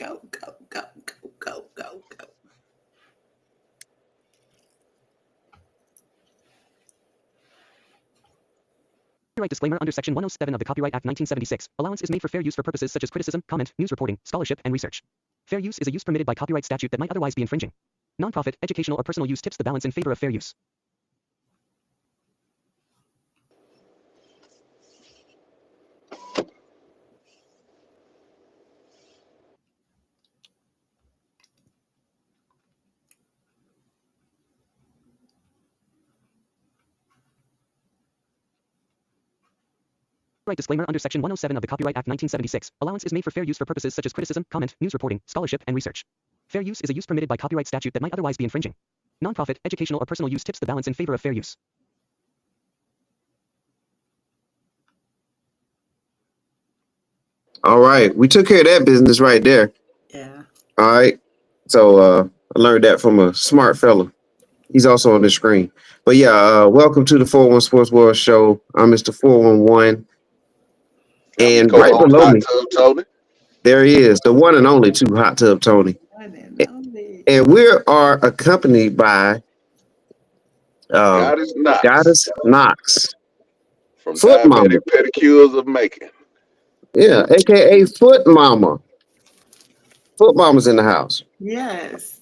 go, go, go, go, go, go, go. Copyright disclaimer under Section 107 of the Copyright Act 1976. Allowance is made for fair use for purposes such as criticism, comment, news reporting, scholarship, and research. Fair use is a use permitted by copyright statute that might otherwise be infringing. Nonprofit, educational, or personal use tips the balance in favor of fair use. Copyright disclaimer under Section 107 of the Copyright Act 1976. Allowance is made for fair use for purposes such as criticism, comment, news reporting, scholarship, and research. Fair use is a use permitted by copyright statute that might otherwise be infringing. Nonprofit, educational, or personal use tips the balance in favor of fair use. All right, we took care of that business right there. Yeah. All right, so I learned that from a smart fella. He's also on the screen. But yeah, welcome to the 411 Sports World Show. I'm Mr. 411. And right below me, Tony. there he is, the one and only two Hot Tub Tony. And we are accompanied by Goddess Knox. Goddess Knox. From FootMama. Diabetic Pedicures of Macon. Yeah, aka FootMama. FootMama's in the house. Yes.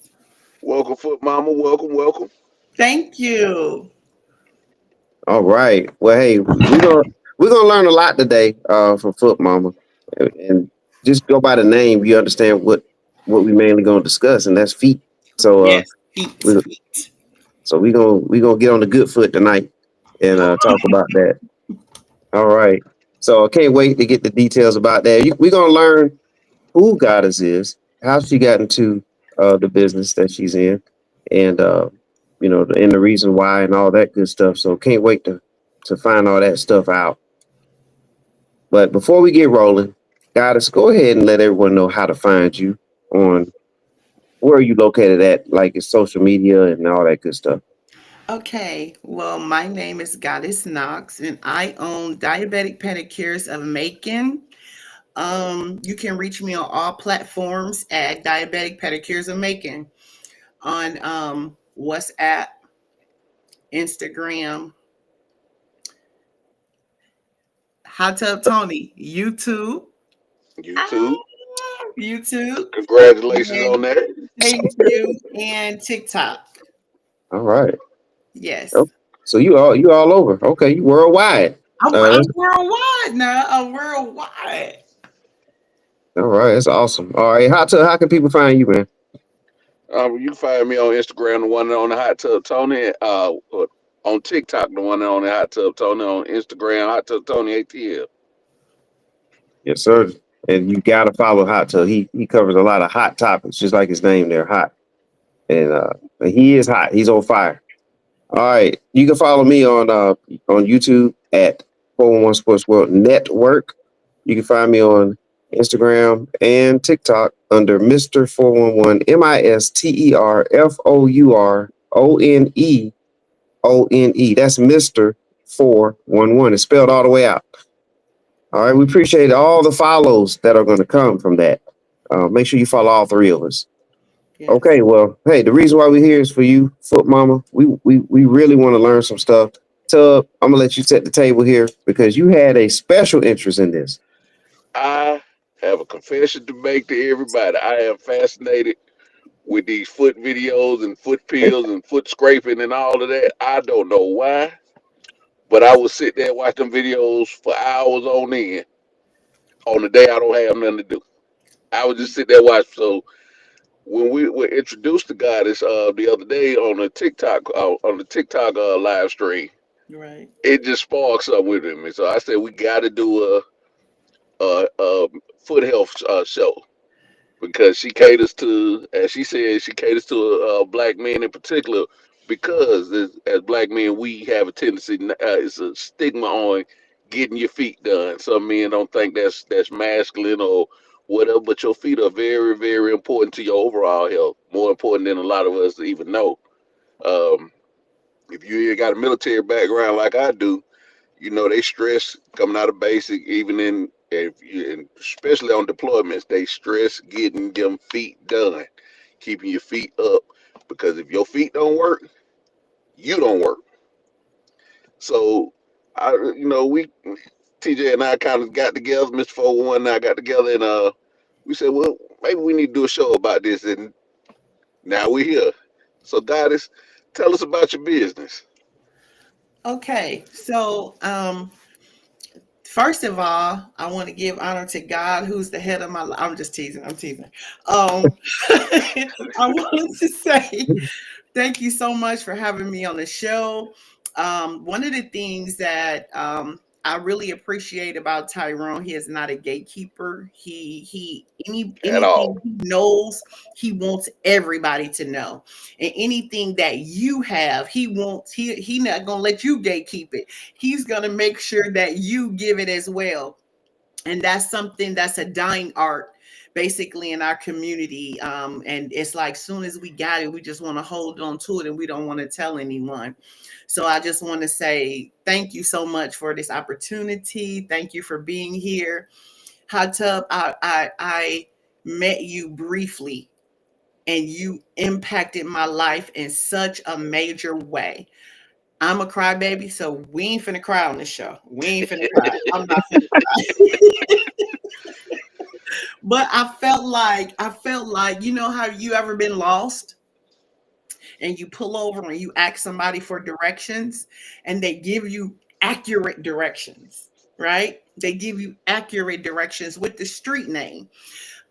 Welcome, FootMama. Welcome, welcome. Thank you. All right. Well, hey, we're gonna learn a lot today from FootMama, and just go by the name, you understand what we mainly gonna discuss, and that's feet. So yes, feet. So we gonna get on the good foot tonight and talk about that. All right. So I can't wait to get the details about that. We're gonna learn who Goddess is, how she got into the business that she's in, and and the reason why and all that good stuff. So can't wait to find all that stuff out. But before we get rolling, Goddess, go ahead and let everyone know how to find you on where are you located at, like it's social media and all that good stuff. Okay, well, my name is Goddess Knox, and I own Diabetic Pedicures of Macon. You can reach me on all platforms at Diabetic Pedicures of Macon on WhatsApp, Instagram, Hot Tub Tony, YouTube. Congratulations on that. Thank you, and TikTok. All right. Yes. Oh, so you all over. Okay, you worldwide. I'm worldwide now. I'm worldwide. All right, that's awesome. All right, how can people find you, man? You can find me on Instagram, the one on the Hot Tub Tony. On TikTok, the one on the Hot Tub Tony. On Instagram, Hot Tub Tony ATL. Yes, sir. And you gotta follow Hot Tub. He covers a lot of hot topics, just like his name there, hot. And he is hot. He's on fire. All right, you can follow me on YouTube at 411 Sports World Network. You can find me on Instagram and TikTok under Mr. 411 MisterFourOneone. That's Mr. 411. It's spelled all the way out. All right, we appreciate all the follows that are going to come from that. Make sure you follow all three of us. Yes. Okay, well, hey, the reason why we're here is for you, FootMama. We really want to learn some stuff. Tub, I'm gonna let you set the table here because you had a special interest in this. I have a confession to make to everybody. I am fascinated with these foot videos and foot pills and foot scraping and all of that. I don't know why, but I would sit there and watch them videos for hours on end on the day I don't have nothing to do. I would just sit there and watch. So when we were introduced to Goddess the other day on the TikTok live stream, right, it just sparked something within me. So I said we got to do a foot health show because she caters to, as she said, she caters to black men in particular because as black men we have a tendency, it's a stigma on getting your feet done. Some men don't think that's masculine or whatever, but your feet are very, very important to your overall health, more important than a lot of us even know. If you got a military background like I do, you know they stress coming out of basic, even in If you, and especially on deployments, they stress getting them feet done, keeping your feet up, because if your feet don't work, you don't work. So, we TJ and I kind of got together, Mr. 411 and I got together, and we said, well, maybe we need to do a show about this, and now we're here. So, Goddess, tell us about your business. Okay, so first of all, I want to give honor to God, who's the head of my life. I'm just teasing. I'm teasing. I wanted to say thank you so much for having me on the show. One of the things that I really appreciate about Tyrone, he is not a gatekeeper. At all. Anything he knows, he wants everybody to know. And anything that you have, he not gonna let you gatekeep it. He's gonna make sure that you give it as well. And that's something that's a dying art basically in our community, and it's like soon as we got it, we just want to hold on to it and we don't want to tell anyone. So I just want to say thank you so much for this opportunity. Thank you for being here. Hot Tub, I met you briefly and you impacted my life in such a major way. I'm a crybaby, so we ain't finna cry on this show. We ain't finna cry. I'm not finna cry. But I felt like, you know how you ever been lost and you pull over and you ask somebody for directions and they give you accurate directions, right? They give you accurate directions with the street name.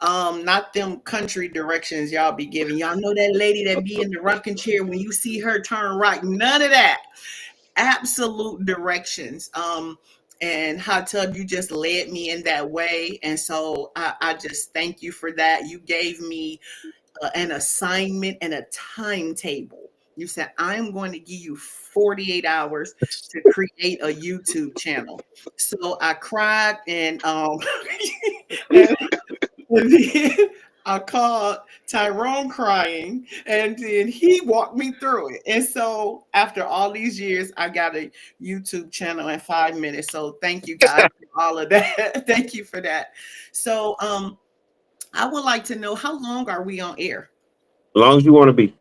Not them country directions y'all be giving. Y'all know that lady that be in the rocking chair when you see her turn right. None of that. Absolute directions. And Hot Tub, you just led me in that way. And so I just thank you for that. You gave me an assignment and a timetable. You said, I'm going to give you 48 hours to create a YouTube channel. So I cried and, and then I called Tyrone crying, and then he walked me through it. And so, after all these years, I got a YouTube channel in 5 minutes. So, thank you guys for all of that. Thank you for that. So, I would like to know, how long are we on air? As long as you want to be.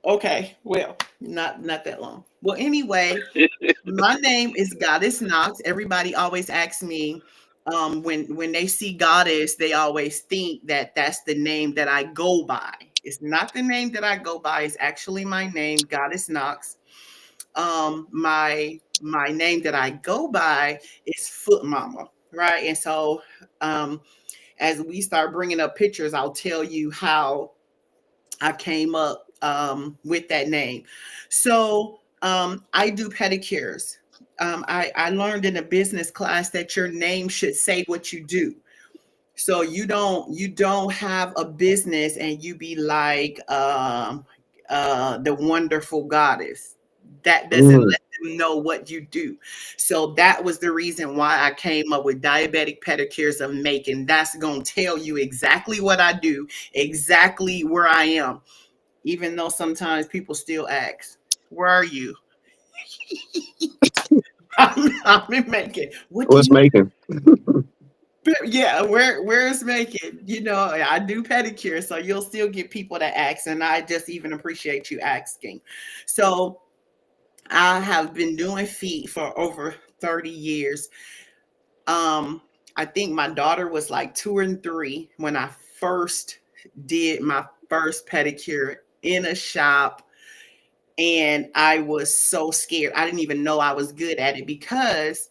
Okay, well, not that long. Well, anyway, my name is Goddess Knox. Everybody always asks me, when they see Goddess, they always think that that's the name that I go by. It's not the name that I go by. It's actually my name, Goddess Knox. My name that I go by is FootMama, right? And so, as we start bringing up pictures, I'll tell you how I came up with that name. So I do pedicures. I learned in a business class that your name should say what you do. So you don't have a business and you be like the wonderful goddess. That doesn't Mm. let them know what you do. So that was the reason why I came up with Diabetic Pedicures of Making. That's gonna tell you exactly what I do, exactly where I am, even though sometimes people still ask, "Where are you?" I'm in Macon. What do What's you? making? Yeah, where is Macon? You know, I do pedicure, so you'll still get people that ask, and I just even appreciate you asking. So I have been doing feet for over 30 years. Um, I think my daughter was like 2 and 3 when I first did my first pedicure in a shop. And I was so scared. I didn't even know I was good at it because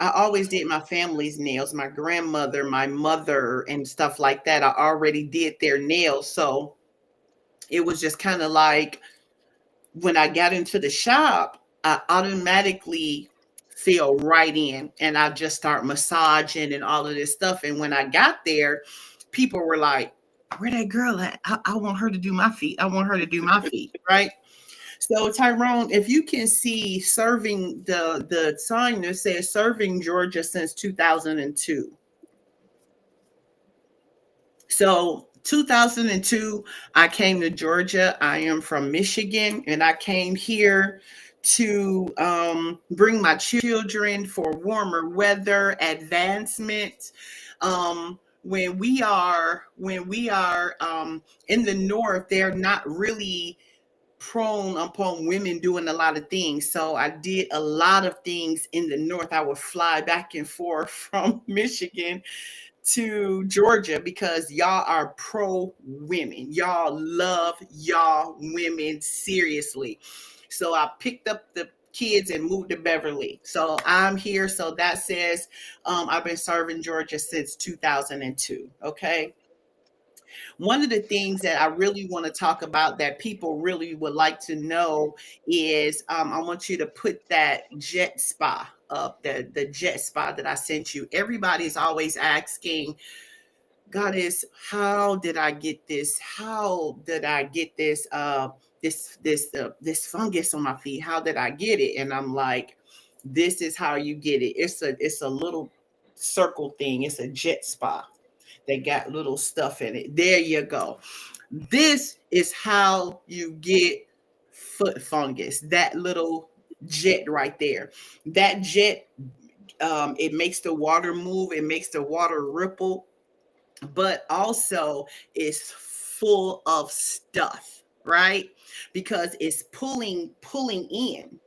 I always did my family's nails, my grandmother, my mother, and stuff like that. I already did their nails. So it was just kind of like when I got into the shop, I automatically fell right in and I just start massaging and all of this stuff. And when I got there, people were like, where that girl at? I want her to do my feet. I want her to do my feet. Right. So Tyrone, if you can see serving the sign that says serving Georgia since 2002. So 2002, I came to Georgia. I am from Michigan, and I came here to bring my children for warmer weather, advancement. When we are in the north, they're not really prone upon women doing a lot of things. So I did a lot of things in the north. I would fly back and forth from Michigan to Georgia because y'all are pro women. Y'all love y'all women seriously. So I picked up the kids and moved to Beverly. So I'm here. So that says I've been serving Georgia since 2002. Okay. One of the things that I really want to talk about that people really would like to know is I want you to put that jet spa up, the jet spa that I sent you. Everybody's always asking, Goddess, how did I get this? How did I get this? This fungus on my feet. How did I get it? And I'm like, this is how you get it. It's a little circle thing. It's a jet spa. They got little stuff in it. There you go. This is how you get foot fungus. That little jet right there. That jet, it makes the water move. It makes the water ripple, but also it's full of stuff, right? Because it's pulling in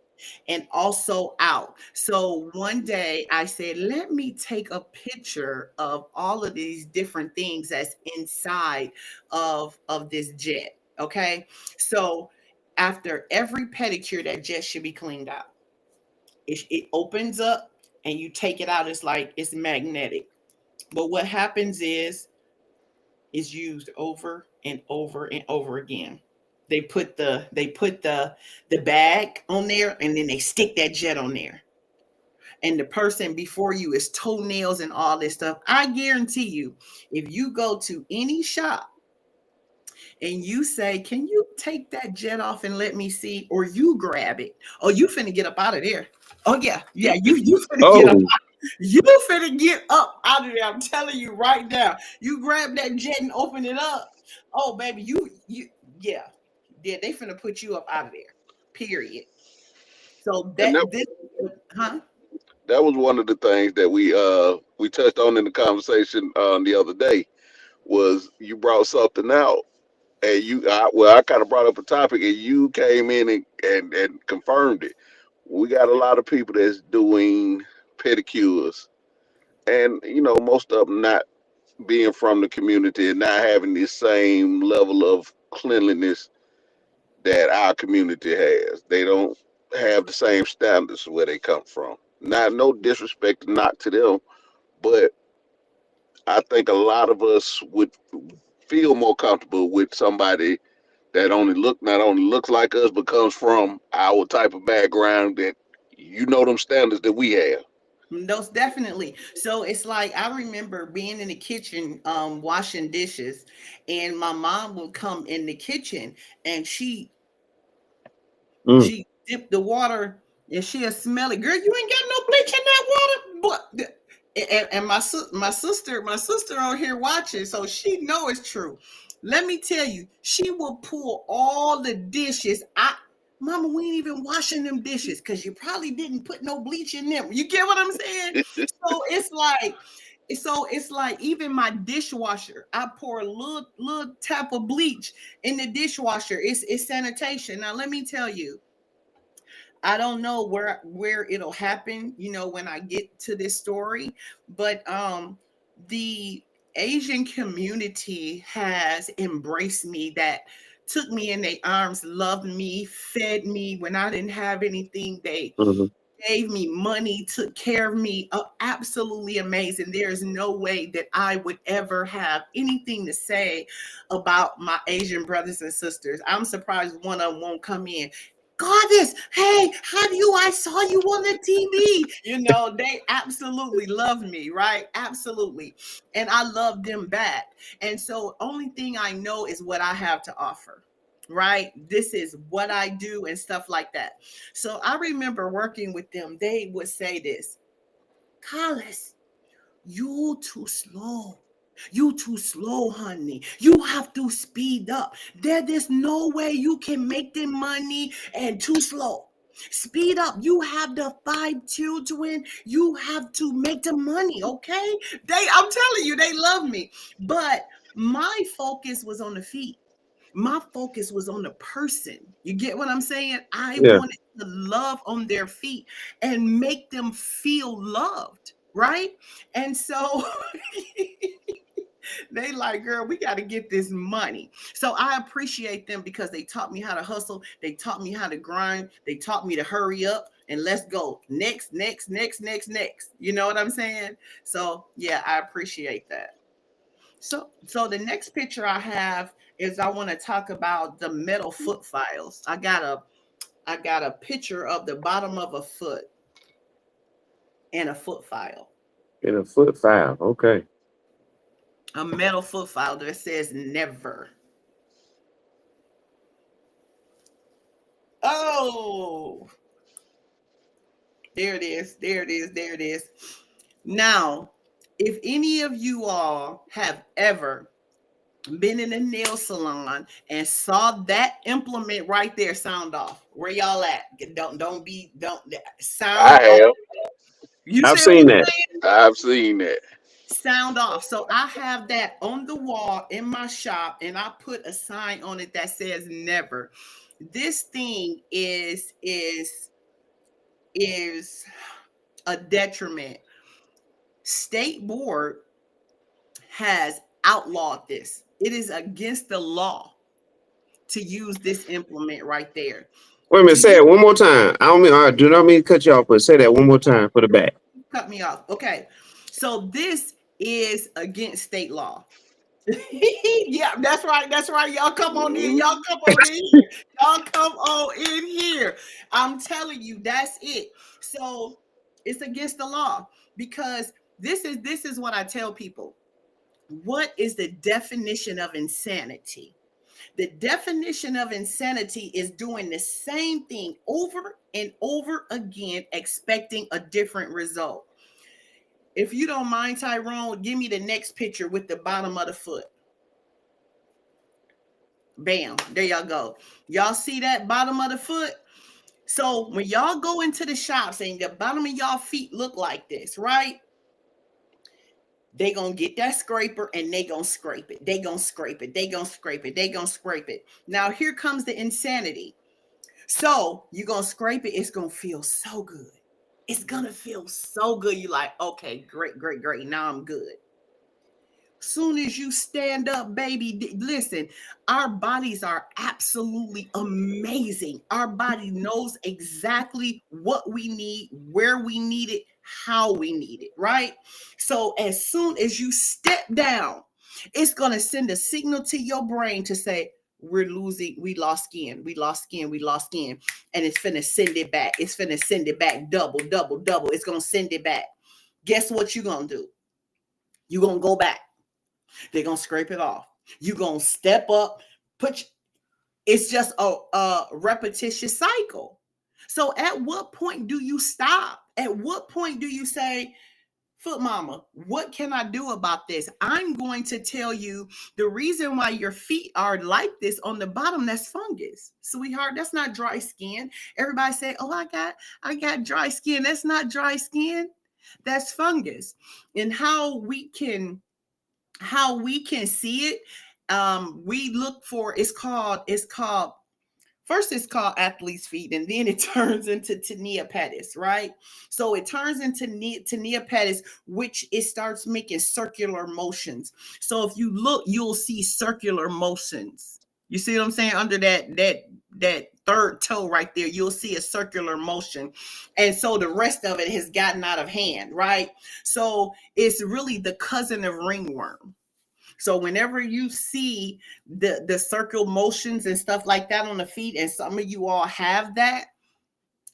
and also out. So one day I said, let me take a picture of all of these different things that's inside of this jet. Okay. So after every pedicure, that jet should be cleaned out. It opens up and you take it out. It's like it's magnetic. But what happens is it's used over and over and over again. They put the bag on there and then they stick that jet on there. And the person before you is toenails and all this stuff. I guarantee you, if you go to any shop and you say, can you take that jet off and let me see? Or you grab it. Oh, you finna get up out of there. Oh yeah, you finna get up. Oh, You finna get up out of there. I'm telling you right now. You grab that jet and open it up. Oh baby, yeah. Yeah, they finna put you up out of there. Period. So And that this huh? that was one of the things that we touched on in the conversation the other day. Was you brought something out, and I kind of brought up a topic, and you came in and confirmed it. We got a lot of people that's doing pedicures, and most of them not being from the community and not having the same level of cleanliness that our community has. They don't have the same standards where they come from. Not no disrespect, not to them, but I think a lot of us would feel more comfortable with somebody that not only looks like us, but comes from our type of background that them standards that we have. Most definitely. So it's like I remember being in the kitchen, washing dishes, and my mom would come in the kitchen and she mm, She dipped the water and she'll smell it. Girl, you ain't got no bleach in that water. But and my sister on here watching, so she know it's true. Let me tell you, she will pull all the dishes. Mama, we ain't even washing them dishes because you probably didn't put no bleach in them. You get what I'm saying? So it's like even my dishwasher, I pour a little tap of bleach in the dishwasher. It's sanitation. Now let me tell you, I don't know where it'll happen, when I get to this story, but the Asian community has embraced me, that took me in their arms, loved me, fed me when I didn't have anything. They mhm. gave me money, took care of me. Absolutely amazing. There is no way that I would ever have anything to say about my Asian brothers and sisters. I'm surprised one of them won't come in. Goddess, hey, I saw you on the TV. They absolutely love me, right? Absolutely. And I love them back. And so only thing I know is what I have to offer. Right? This is what I do and stuff like that. So I remember working with them. They would say this, Carlos, you too slow. You too slow, honey. You have to speed up. There's no way you can make the money and too slow. Speed up. You have the 5 children. You have to make the money, okay? I'm telling you, they love me. But my focus was on the feet. My focus was on the person. You get what I'm saying? I Yeah. wanted to love on their feet and make them feel loved, right? And so they like, girl, we got to get this money. So I appreciate them because they taught me how to hustle. They taught me how to grind. They taught me to hurry up and let's go. Next. You know what I'm saying? So yeah, I appreciate that. So the next picture I have is I want to talk about the metal foot files. I got a picture of the bottom of a foot and a foot file. In a foot file. Okay. A metal foot file that says never. Oh, there it is. Now, if any of you all have ever been in a nail salon and saw that implement right there, sound off. Where y'all at? Don't sound I off. have. You I've see what seen I'm that. saying? I've seen that. Sound off. So I have that on the wall in my shop, and I put a sign on it that says never. This thing is a detriment. State board has outlawed this. It is against the law to use this implement right there. Wait a minute, say it one more time. I don't mean, I do not mean to cut you off, but say that one more time for the back. Cut me off. Okay. So this is against state law. Yeah, that's right. Y'all come on in. Y'all come on in here. I'm telling you, that's it. So it's against the law because this is what I tell people. What is the definition of insanity? The definition of insanity is doing the same thing over and over again, expecting a different result. If you don't mind, Tyrone, give me the next picture with the bottom of the foot. Bam, there y'all go. Y'all see that bottom of the foot? So when y'all go into the shops and the bottom of y'all feet look like this, right? They gonna get that scraper and they gonna scrape it. They gonna scrape it. They gonna scrape it. They gonna scrape it. Now here comes the insanity. So you gonna scrape it. It's gonna feel so good. It's gonna feel so good. You like, okay, great. Now I'm good. Soon as you stand up, baby, listen, our bodies are absolutely amazing. Our body knows exactly what we need, where we need it, how we need it, right? So as soon as you step down, it's going to send a signal to your brain to say, we lost skin. And it's finna send it back. It's finna send it back double. It's going to send it back. Guess what you're going to do? You're going to go back. They're going to scrape it off. You're going to step up, it's just a repetitious cycle. So at what point do you stop? At what point do you say, FootMama, what can I do about this? I'm going to tell you the reason why your feet are like this on the bottom, that's fungus. Sweetheart, that's not dry skin. Everybody say, oh, I got dry skin. That's not dry skin. That's fungus. And how we can see it, we look for, it's called first it's called athlete's feet, and then it turns into tinea pedis, right? So it turns into tinea pedis, which it starts making circular motions. So if you look, you'll see circular motions. You see what I'm saying? Under that third toe right there, you'll see a circular motion. And so the rest of it has gotten out of hand, right? So it's really the cousin of ringworm. So whenever you see the circle motions and stuff like that on the feet, and some of you all have that,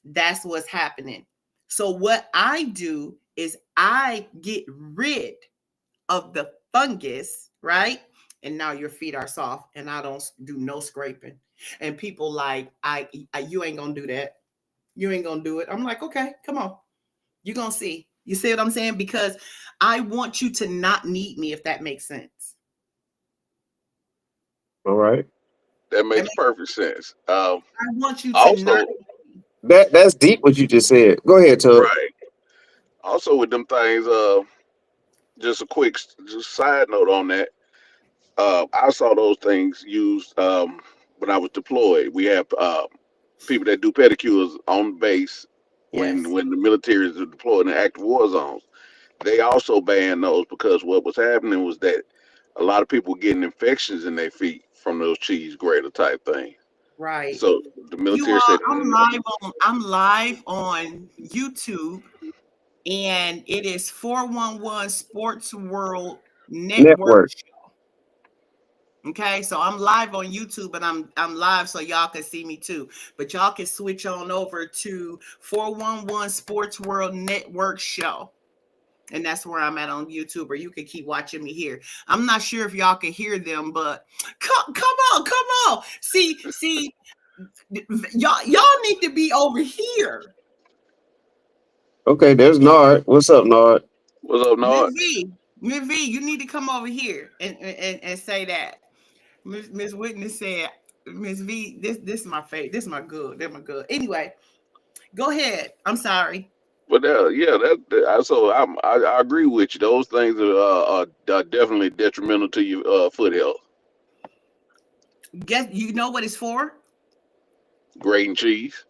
that's what's happening. So what I do is I get rid of the fungus, right? And now your feet are soft, and I don't do no scraping. And people like, you ain't gonna do that. You ain't gonna do it. I'm like, okay, come on. You're gonna see. You see what I'm saying? Because I want you to not need me, if that makes sense. All right. That makes perfect sense. I want you to Also, not. That's deep what you just said. Go ahead, Tug. Right. Also with them things, just a quick just side note on that. I saw those things used when I was deployed. We have people that do pedicures on base Yes. when the military is deployed in active war zones. They also banned those because what was happening was that a lot of people were getting infections in their feet from those cheese grater type things. Right. So the You military are said, I'm live on YouTube, and it is 411 Sports World Network. Network. Okay, so I'm live on YouTube, and I'm live so y'all can see me too. But y'all can switch on over to 411 Sports World Network show. And that's where I'm at on YouTube, or you can keep watching me here. I'm not sure if y'all can hear them, but come on. See, y'all need to be over here. Okay, there's Nard. What's up, Nard? "What's up, Nard?" Miss V, you need to come over here and say that. Miss Witness said, Miss V, this is my favorite. This is my good. They're my good. Anyway, go ahead. I'm sorry. But yeah, I agree with you. Those things are definitely detrimental to your foot health. Guess you know what it's for? Grating cheese.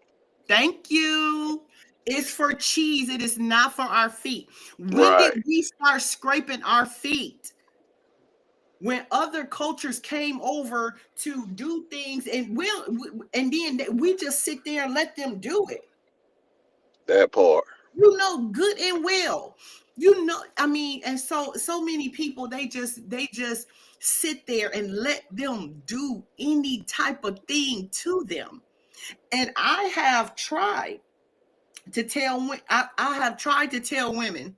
Thank you. It's for cheese. It is not for our feet. When did Right. we start scraping our feet? When other cultures came over to do things, and then we just sit there and let them do it. That part. You know good and well. I mean, and so many people, they just sit there and let them do any type of thing to them. And I have tried to tell I have tried to tell women,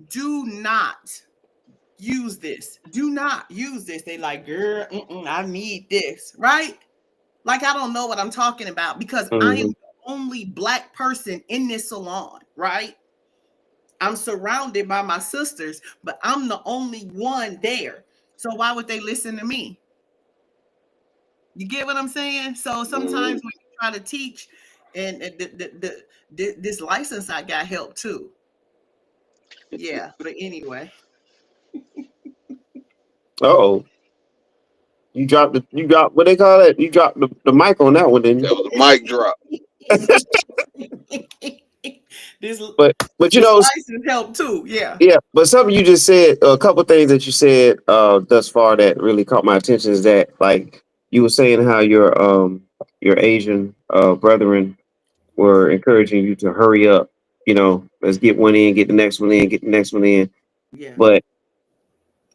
do not use this. Do not use this. They like, girl, I need this, right? Like I don't know what I'm talking about, because I am Mhm. the only Black person in this salon, right? I'm surrounded by my sisters, but I'm the only one there. So why would they listen to me? You get what I'm saying? So Hmm. sometimes when you try to teach, and this license I got help too. Yeah, but anyway. Uh-oh. You dropped what they call it? You dropped the mic on that one, didn't That you? was a mic drop. this But you this know, license help too. Yeah. yeah, but something you just said, a couple things that you said thus far that really caught my attention is that like you were saying how your Asian brethren were encouraging you to hurry up, let's get one in, get the next one in, get the next one in. Yeah. But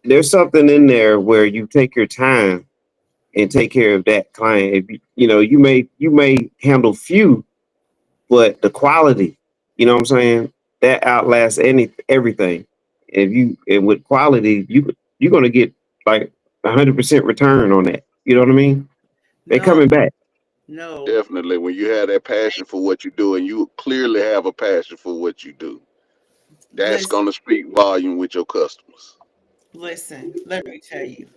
there's something in there where you take your time and take care of that client. If you may handle few, but the quality, you know what I'm saying, that outlasts everything. If you and with quality, you're gonna get like 100% return on that. You know what I mean? They No, coming back. no. Definitely. When you have that passion for what you do, and you clearly have a passion for what you do, that's Listen, gonna speak volume with your customers. listen, let me tell you.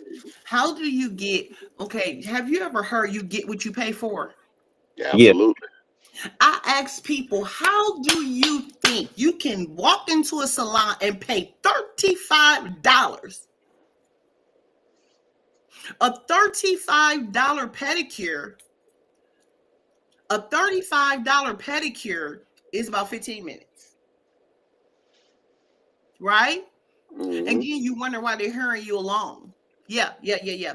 How do you get, okay, have you ever heard you get what you pay for? Yeah, Yeah. absolutely. I ask people, how do you think you can walk into a salon and pay $35? A $35 pedicure, a $35 pedicure is about 15 minutes, right? And then Hmm. you wonder why they're hurrying you along. Yeah,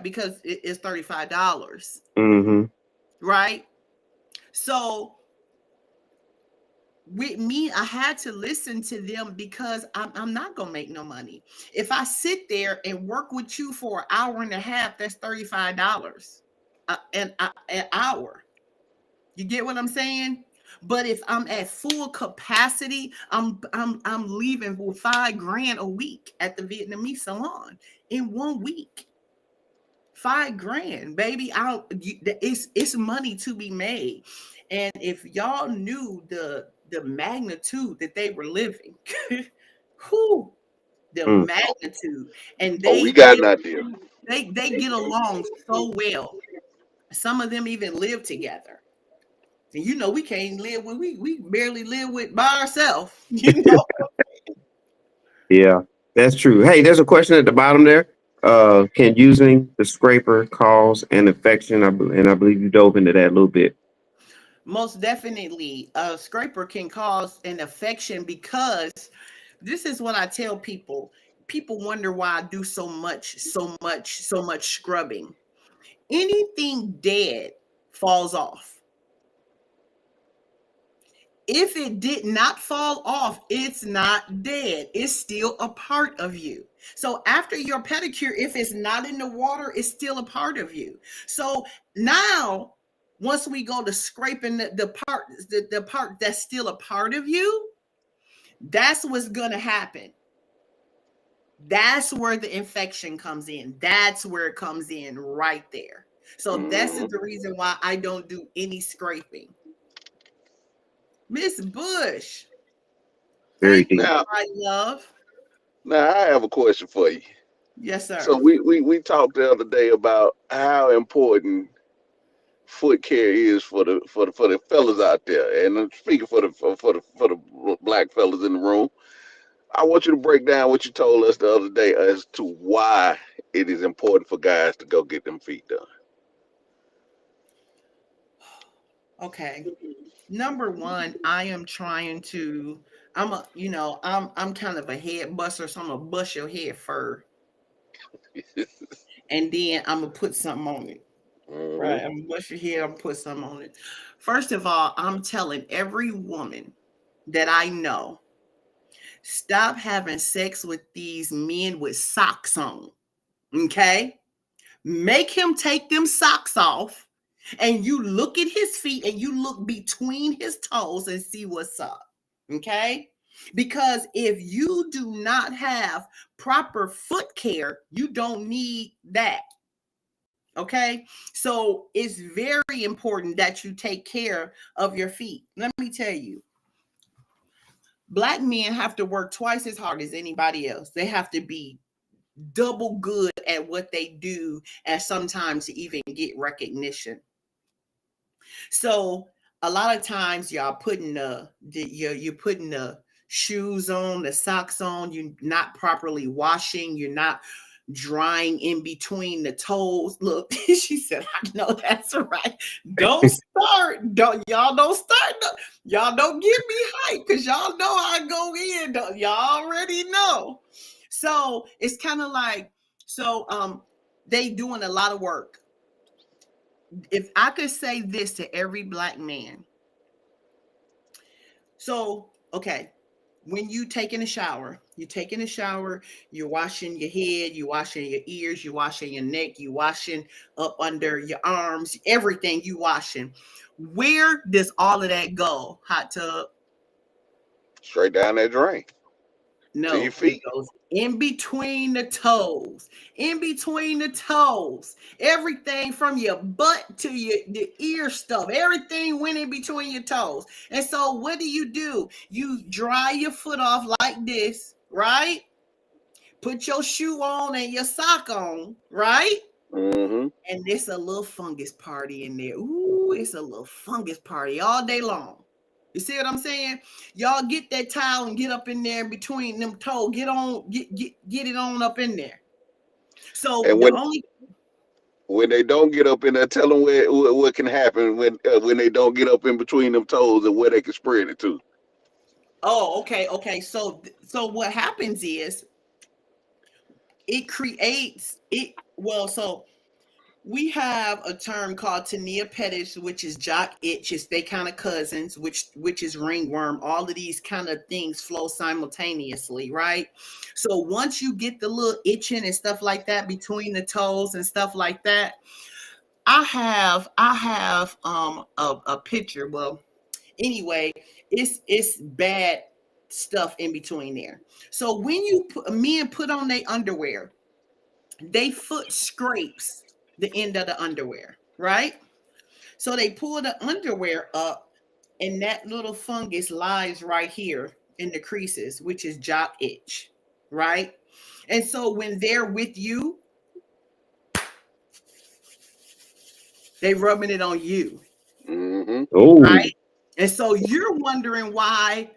because it's $35, Mm-hmm. right? So with me, I had to listen to them, because I'm not gonna make no money. If I sit there and work with you for an hour and a half, that's $35 an hour. You get what I'm saying? But if I'm at full capacity, I'm leaving with 5 grand a week at the Vietnamese salon in 1 week. 5 grand, baby. It's money to be made. And if y'all knew the magnitude that they were living, who the Mm. magnitude, and Oh, we got an idea. they get along so well. Some of them even live together. And you know, we can't live with, we barely live with by ourselves, you know. Yeah, that's true. Hey, there's a question at the bottom there. Can using the scraper cause an infection? And I believe you dove into that a little bit. Most definitely, a scraper can cause an infection because this is what I tell people. People wonder why I do so much scrubbing. Anything dead falls off. If it did not fall off, it's not dead. It's still a part of you. So after your pedicure, if it's not in the water, it's still a part of you. So now, once we go to scraping the part that's still a part of you, that's what's gonna happen. That's where the infection comes in. That's where it comes in right there. So that's Mm-hmm. the reason why I don't do any scraping. Miss Bush, Very thank you, deep. Now, my love. now I have a question for you. Yes, So sir. we talked the other day about how important foot care is for the fellas out there, and I'm speaking for the black fellas in the room. I want you to break down what you told us the other day as to why it is important for guys to go get them feet done. Okay. Number one, I am trying to. I'm kind of a head buster, so I'm gonna bust your head first, and then I'm gonna put something on it. Hmm. Right. I'm gonna bust your head. I'm gonna put something on it. First of all, I'm telling every woman that I know, stop having sex with these men with socks on. Okay. Make him take them socks off, and you look at his feet and you look between his toes and see what's up. Okay. Because if you do not have proper foot care, you don't need that. Okay. So it's very important that you take care of your feet. Let me tell you, black men have to work twice as hard as anybody else. They have to be double good at what they do, and sometimes to even get recognition. So a lot of times y'all putting you're putting the shoes on, the socks on, you're not properly washing, you're not drying in between the toes. Look, she said, I know that's right. Don't start. Don't start. Y'all don't get me hyped because y'all know I go in. Y'all already know. So it's kind of like, they doing a lot of work. If I could say this to every black man. So, okay, when you taking a shower, you're washing your head, you're washing your ears, you're washing your neck, you're washing up under your arms, everything you washing. Where does all of that go? Hot tub? Straight down that drain to your No, it feet. goes in between the toes. In between the toes. Everything from your butt to the ear stuff. Everything went in between your toes. And so what do? You dry your foot off like this, right? Put your shoe on and your sock on, right? Hmm. And it's a little fungus party in there. Ooh, it's a little fungus party all day long. You see what I'm saying? Y'all get that towel and get up in there between them toes. Get it on up in there. So And the only when they don't get up in there, tell them what can happen when they don't get up in between them toes and where they can spread it to. okay. So what happens is it creates it. Well, so we have a term called tinea pedis, which is jock itches. They kind of cousins, which is ringworm. All of these kind of things flow simultaneously, right? So once you get the little itching and stuff like that between the toes and stuff like that, I have a picture. Well, anyway, it's bad stuff in between there. So when men put on their underwear, they foot scrapes the end of the underwear, right? So they pull the underwear up, and that little fungus lies right here in the creases, which is jock itch, right? And so when they're with you, they rubbing it on you. Mm-hmm. Oh, right? And so you're wondering why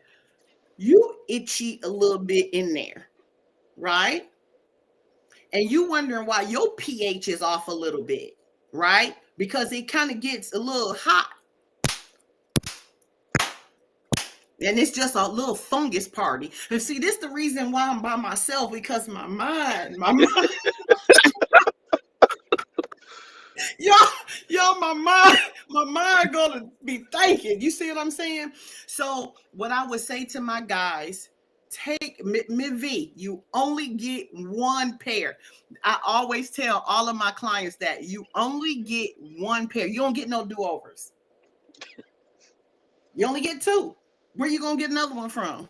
you itchy a little bit in there, right? And you wondering why your pH is off a little bit, right? Because it kind of gets a little hot. And it's just a little fungus party. And see, this is the reason why I'm by myself, because my mind, y'all, my mind gonna be thinking. You see what I'm saying? So what I would say to my guys, take MV, you only get one pair. I always tell all of my clients that you only get one pair. You don't get no do-overs. You only get two. Where you gonna get another one from?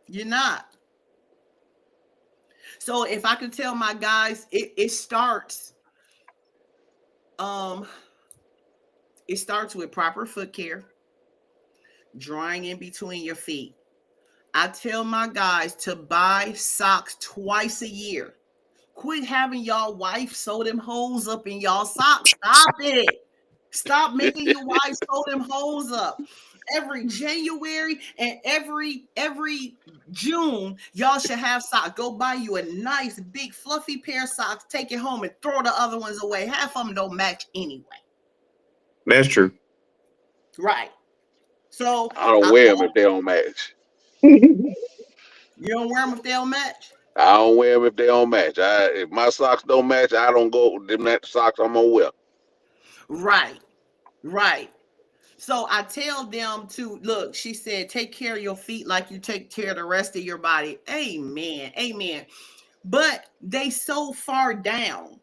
You're not. So if I could tell my guys, it starts with proper foot care, drawing in between your feet. I tell my guys to buy socks twice a year. Quit having y'all wife sew them holes up in y'all socks. Stop it. Stop making your wife sew them holes up. Every January and every June, y'all should have socks. Go buy you a nice big fluffy pair of socks, take it home and throw the other ones away. Half of them don't match anyway. that's true. Right. So I don't wear them if they don't match. you don't wear them if they don't match. I don't wear them if they don't match. If my socks don't match, I don't go them that socks I'm gonna wear. Right. Right. So I tell them to look, she said, take care of your feet like you take care of the rest of your body. Amen. Amen. But they so far down.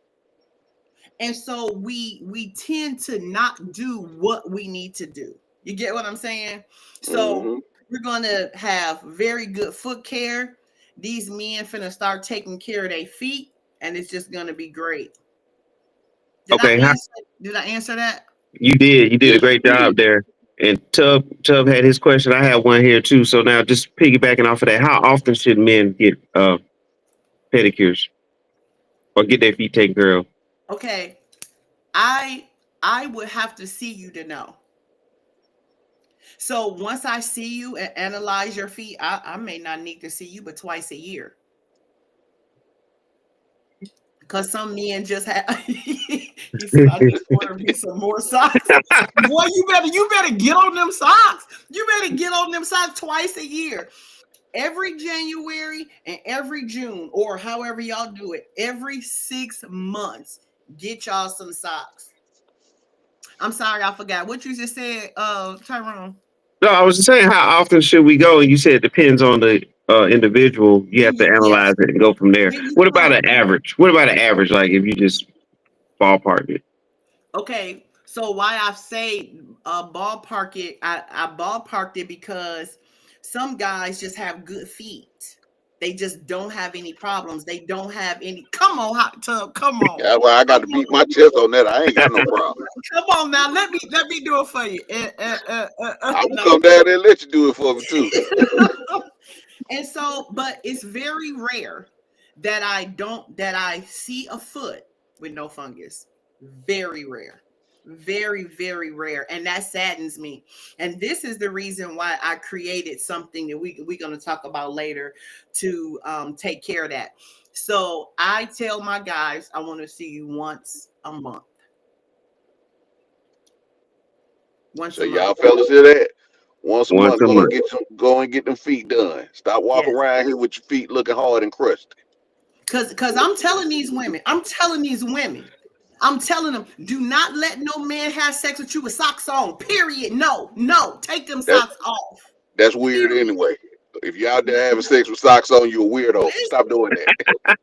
And so we tend to not do what we need to do. You get what I'm saying? So we're going to have very good foot care. These men finna start taking care of their feet, and it's just going to be great. Did I answer that? You did. You did Yes, a great you job did. there. And Tub had his question. I have one here too. So now, just piggybacking off of that, how often should men get pedicures or get their feet taken care of? Okay. I would have to see you to know. So once I see you and analyze your feet, I may not need to see you but twice a year. Because some men just have he said, I just ordered me some more socks. Boy, you better get on them socks. You better get on them socks twice a year. Every January and every June, or however y'all do it, every 6 months, get y'all some socks. I'm sorry, I forgot what you just said, Tyrone. No, I was just saying, how often should we go? And you said it depends on the individual. You have to analyze it and go from there. What about an average? What about an average? Like if you just ballpark it. Okay, so why I say ballpark it, I ballparked it because some guys just have good feet. They just don't have any problems. They don't have any. Come on, hot tub. Come on. Yeah, well, I got to beat my chest on that. I ain't got no problem. Come on now. Let me do it for you. I'm gonna come down there and let you do it for me too. And so, but it's very rare that I see a foot with no fungus. Very rare. Very, very rare. And that saddens me. And this is the reason why I created something that we're going to talk about later to take care of that. So I tell my guys, I want to see you once a month. So y'all fellas hear that? Once a month, go and get them feet done. Stop walking around here with your feet looking hard and crusty. Cause I'm telling these women, I'm telling them, do not let no man have sex with you with socks on. Period. No, take them socks off. That's weird anyway. If you're out there having sex with socks on, you're a weirdo. Stop doing that.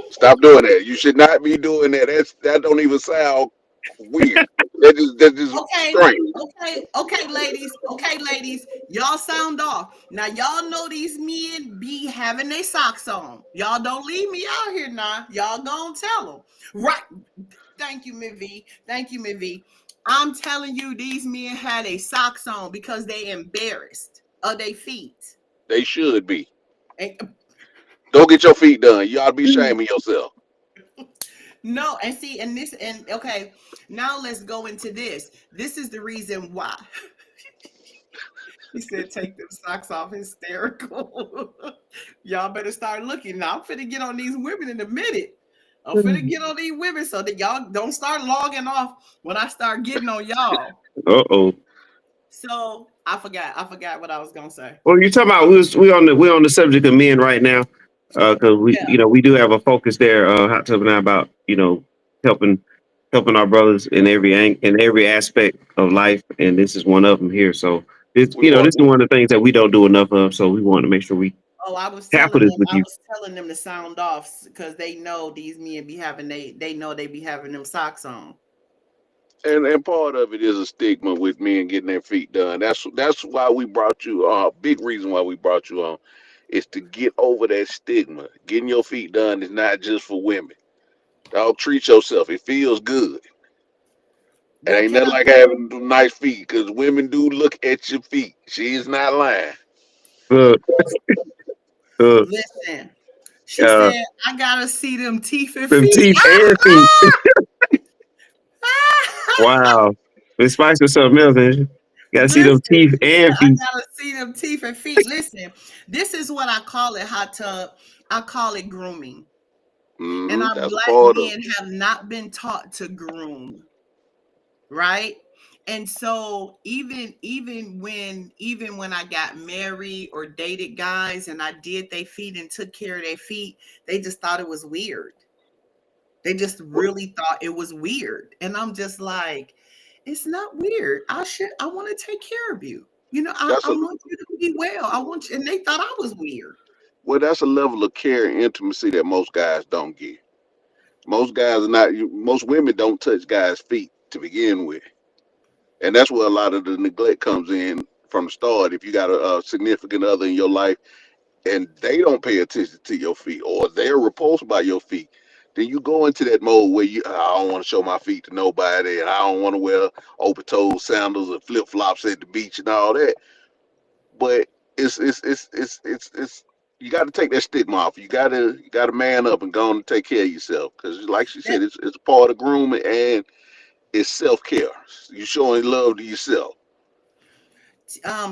Stop doing that. You should not be doing that. That don't even sound weird. That's just strange. Okay, ladies. Y'all sound off. Now y'all know these men be having their socks on. Y'all don't leave me out here now. Y'all gonna tell them. Right. Thank you, Mivi. I'm telling you, these men had their socks on because they embarrassed of their feet. They should be. Go get your feet done. You ought to be shaming yourself. No, and see, and this, and okay, now let's go into this. This is the reason why. He said, take them socks off, hysterical. Y'all better start looking. Now, I'm finna get on these women in a minute. I'm finna get on these women so that y'all don't start logging off when I start getting on y'all. Uh-oh. So I forgot what I was gonna say. Well, you're talking about we're on the subject of men right now, because we Yeah. we do have a focus there, Hot Tub and I, about helping our brothers in in every aspect of life, and this is one of them here. So this We this want is one of the things that we don't do enough of. So we want to make sure we Oh, I was tackle telling this them. with I you. was telling them to sound off because they know these men be having they know they be having them socks on. and part of it is a stigma with men getting their feet done. That's why we brought you. Big reason why we brought you on is to get over that stigma. Getting your feet done is not just for women. Dog, treat yourself. It feels good. It Well, ain't can nothing I like having nice feet, because women do look at your feet. She is not lying. Look, look, listen? She uh, said, "I gotta see them teeth and them feet." teeth and feet. Wow, it's spice or something else, ain't you? Got to see them Listen, teeth she said, and "I feet. gotta see them teeth and feet." Listen, this is what I call it, Hot Tub. I call it grooming, and our That's a black part of men have not been taught to groom, right? And so even when I got married or dated guys and I did their feet and took care of their feet, they just thought it was weird. They just it. really thought it was weird. And I'm just like, it's not weird. I want to take care of you. That's I a want you to be well. I want you, and they thought I was weird. that's a level of care and intimacy that most guys don't get. Most guys are not. Most women don't touch guys' feet to begin with, and that's where a lot of the neglect comes in from the start. If you got a significant other in your life and they don't pay attention to your feet, or they're repulsed by your feet, then you go into that mode where I don't want to show my feet to nobody, and I don't want to wear open toed sandals and flip flops at the beach and all that. But it's you got to take that stigma off. You got to man up and go on and take care of yourself, because like she said, it's a part of grooming, and it's self care. You showing love to yourself.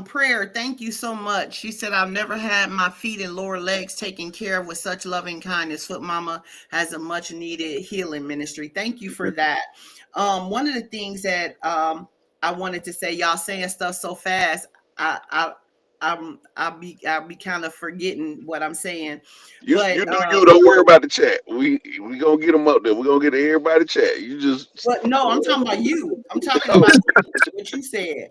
Prayer, thank you so much. She said, I've never had my feet and lower legs taken care of with such loving kindness. Foot Mama has a much needed healing ministry. Thank you for that. One of the things that I wanted to say, y'all saying stuff so fast, I I I'll be kind of forgetting what I'm saying. You But do you. Don't worry about the chat. We gonna get them up there. We gonna get everybody chat. You just no, I'm talking about you. I'm talking about what you said.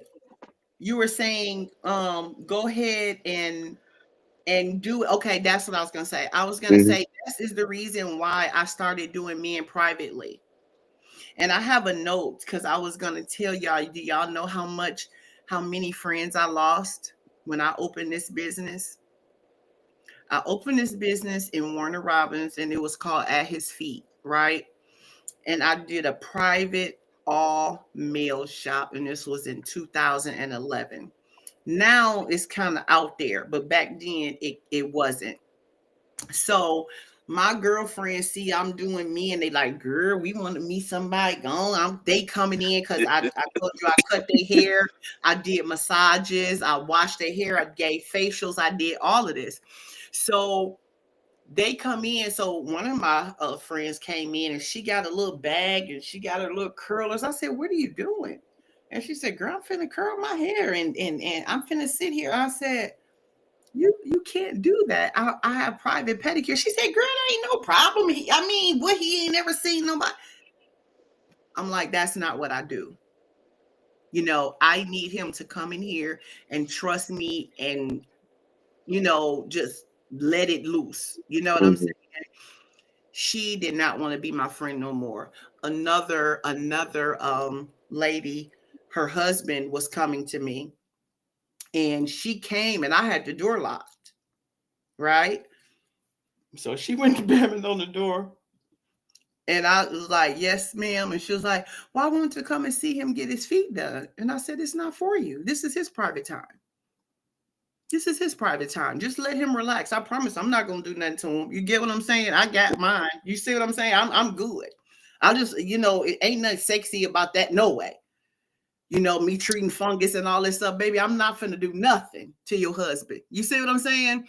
You were saying, go ahead and do it. Okay, that's what I was gonna say. I was gonna Mhm. say this is the reason why I started doing men privately. And I have a note because I was gonna tell y'all, do y'all know how many friends I lost when I opened this business? I opened this business in Warner Robins and it was called At His Feet, right? And I did a private all male shop, and this was in 2011. Now it's kind of out there, but back then it wasn't. So my girlfriends see I'm doing me and they like, girl, we want to meet somebody. They coming in because I told you I cut their hair, I did massages, I washed their hair, I gave facials, I did all of this. So they come in. So one of my friends came in and she got a little bag and she got her little curlers. I said, what are you doing? And she said, girl, I'm finna curl my hair and I'm finna sit here. I said, you can't do that. I have private pedicure. She said, girl, that ain't no problem. What, he ain't never seen nobody. I'm like, that's not what I do. I need him to come in here and trust me and, just let it loose. You know what I'm saying? Mhm. She did not want to be my friend no more. Another lady, her husband was coming to me and she came and I had the door locked, right? So she went to banging on the door and I was like, yes, ma'am. And she was like, well, I want to come and see him get his feet done. And I said, it's not for you. This is his private time. This is his private time. Just let him relax. I promise I'm not going to do nothing to him. You get what I'm saying? I got mine. You see what I'm saying? I'm good. I just, it ain't nothing sexy about that. No way. Me treating fungus and all this stuff, baby. I'm not finna do nothing to your husband. You see what I'm saying?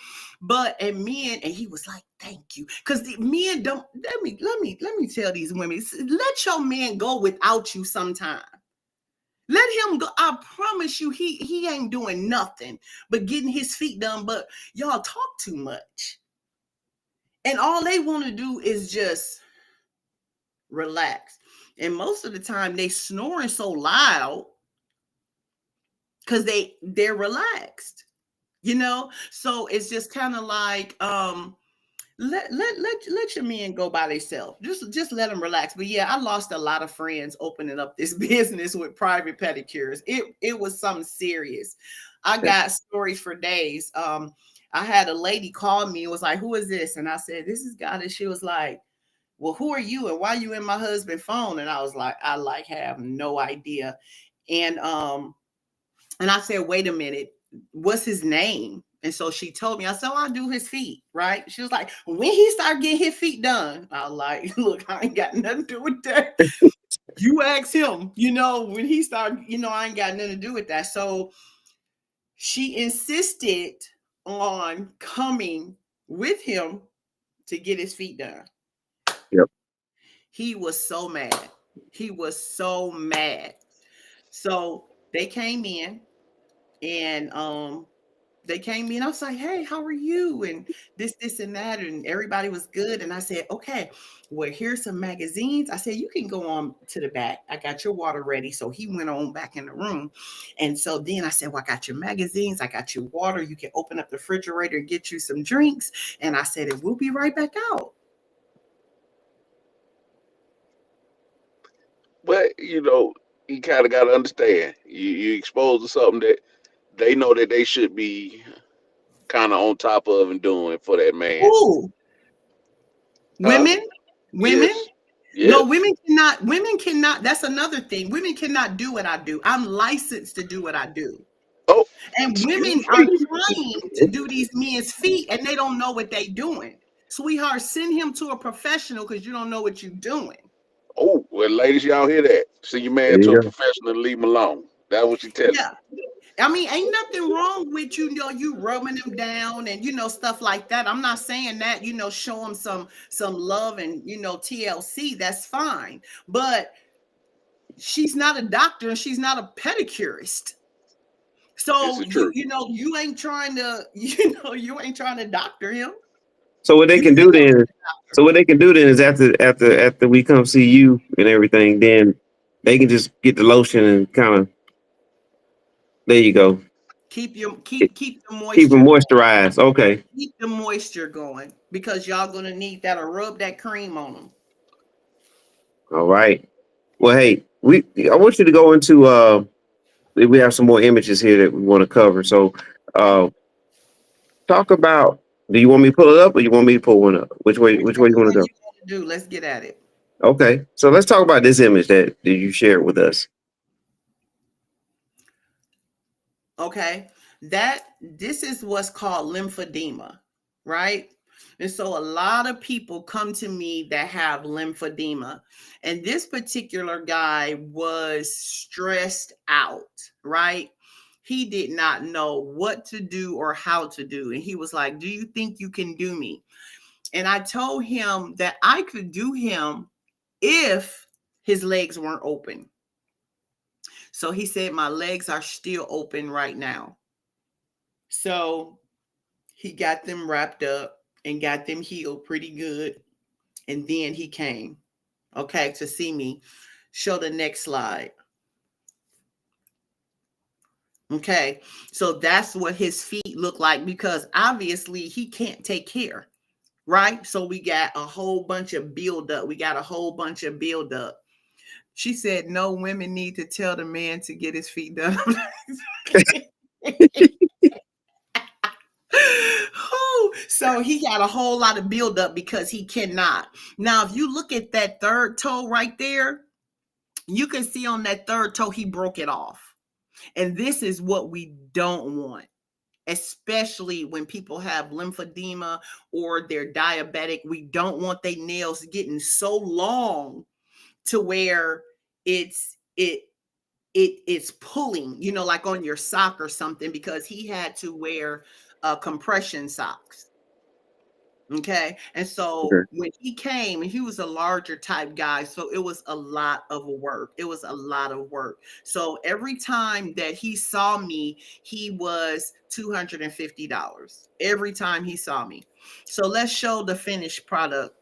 And he was like, thank you. Because the men don't, let me tell these women, let your man go without you sometime. Let him go. I promise you, he ain't doing nothing but getting his feet done. But y'all talk too much. And all they want to do is just relax. And most of the time they snoring so loud because they're relaxed, So it's just kind of like let your men go by themselves. Just let them relax. But yeah, I lost a lot of friends opening up this business with private pedicures. It was something serious. I got stories for days. I had a lady call me and was like, who is this? And I said, this is Goddess. She was like, well, who are you and why are you in my husband's phone? And I was like, I have no idea. And I said, wait a minute, what's his name? And so she told me. I said, I do his feet, right? She was like, when he started getting his feet done, I was like, look, I ain't got nothing to do with that. You ask him, when he started, I ain't got nothing to do with that. So she insisted on coming with him to get his feet done. Yep. He was so mad. So they came in and I was like, hey, how are you? And this and that. And everybody was good. And I said, okay, well, here's some magazines. I said, you can go on to the back. I got your water ready. So he went on back in the room. And so then I said, well, I got your magazines. I got your water. You can open up the refrigerator and get you some drinks. And I said, we'll be right back out. But you kind of got to understand. You exposed to something that they know that they should be kind of on top of and doing for that man. Ooh. Huh? Women. Yes. No, women cannot. That's another thing. Women cannot do what I do. I'm licensed to do what I do. Oh, And women are trying to do these men's feet and they don't know what they're doing. Sweetheart, send him to a professional because you don't know what you're doing. Oh, well, ladies, y'all hear that? Send your man to a professional and leave him alone. That's what you tell him. Yeah. I mean, ain't nothing wrong with you rubbing them down and stuff like that. I'm not saying that, show them some love and TLC. That's fine. But she's not a doctor and she's not a pedicurist. So you ain't trying to doctor him. So what they can do then is after we come see you and everything, then they can just get the lotion and kind of, there you go. Keep the moisture. Keep them moisturized. Okay. Keep the moisture going because y'all gonna need that or rub that cream on them. All right. Well, hey, I want you to go into we have some more images here that we want to cover. So talk about, do you want me to pull it up or you want me to pull one up? Which way you want to go? Let's get at it. Okay. So let's talk about this image that you shared with us. Okay. This is what's called lymphedema, right? And so a lot of people come to me that have lymphedema. And this particular guy was stressed out, right? He did not know what to do or how to do. And he was like, do you think you can do me? And I told him that I could do him if his legs weren't open. So he said, my legs are still open right now. So he got them wrapped up and got them healed pretty good. And then he came, okay, to see me. Show the next slide. Okay, so that's what his feet look like because obviously he can't take care, right? So we got a whole bunch of buildup. She said, no, women need to tell the man to get his feet done. So he got a whole lot of buildup because he cannot. Now, if you look at that third toe right there, you can see on that third toe, he broke it off. And this is what we don't want, especially when people have lymphedema or they're diabetic. We don't want their nails getting so long to where it's pulling, like on your sock or something, because he had to wear compression socks. Okay. And so Okay. when he came, and he was a larger type guy, so it was a lot of work. It was a lot of work. So every time that he saw me, he was $250 every time he saw me. So let's show the finished product.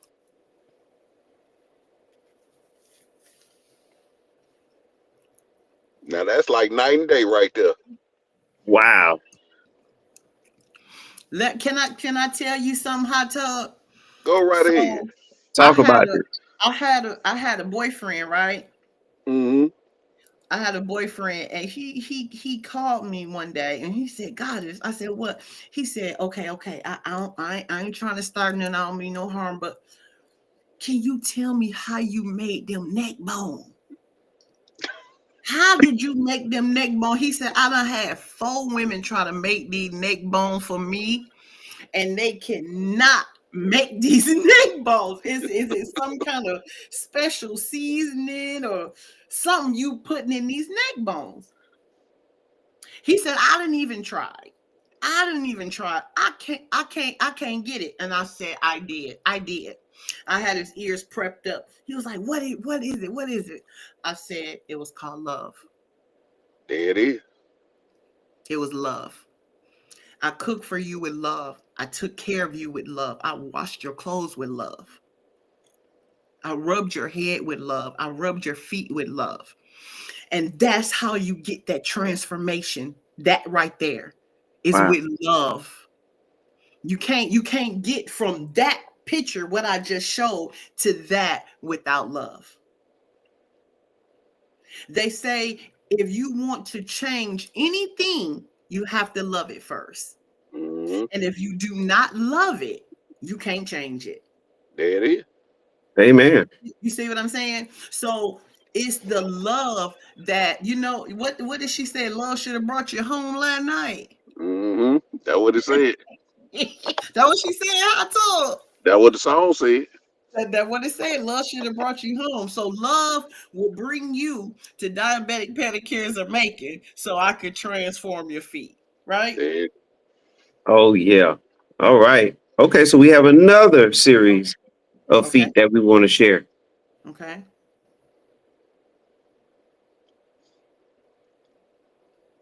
Now that's like night and day right there. Wow. Can I tell you something, Hot Tub? Go right ahead. So I Talk had about a this. I had a boyfriend, right? Mm-hmm. I had a boyfriend, and he called me one day, and he said, "Goddess." I said, "What?" He said, "Okay, okay. I ain't trying to start nothing. I don't mean no harm, but can you tell me how you made them neck bone? How did you make them neck bone?" He said, "I done had 4 women try to make these neck bone for me, and they cannot make these neck bones. Is it some kind of special seasoning or something you putting in these neck bones?" He said, "I didn't even try. I didn't even try. I can't get it." And I said, "I did. I did." I had his ears prepped up. He was like, what is it? What is it?" I said, "It was called love. There it is. It was love. I cooked for you with love. I took care of you with love. I washed your clothes with love. I rubbed your head with love. I rubbed your feet with love." And that's how you get that transformation. That right there is Wow. with love. You can't get from that picture, what I just showed, to that without love. They say if you want to change anything, you have to love it first. Mm-hmm. And if you do not love it, you can't change it. There it is. Amen. You see what I'm saying? So it's the love that, what did she say? Love should have brought you home last night. Mm-hmm. That's what it said. That what she said. I told. That's what the song said. That what it said. Love should have brought you home. So love will bring you to Diabetic Pedicures are making, so I could transform your feet. Right? There. Oh yeah. All right. Okay, so we have another series of Okay. feet that we want to share. Okay.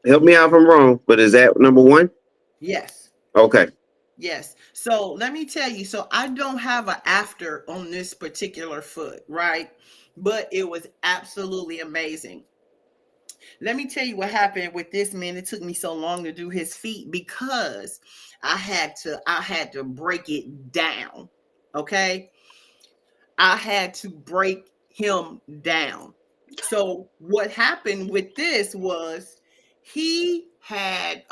Help me out if I'm wrong, but is that number 1? Yes. Okay. Yes. So let me tell you. So I don't have an after on this particular foot, right? But it was absolutely amazing. Let me tell you what happened with this man. It took me so long to do his feet because I had to break it down. Okay? I had to break him down. So what happened with this was he had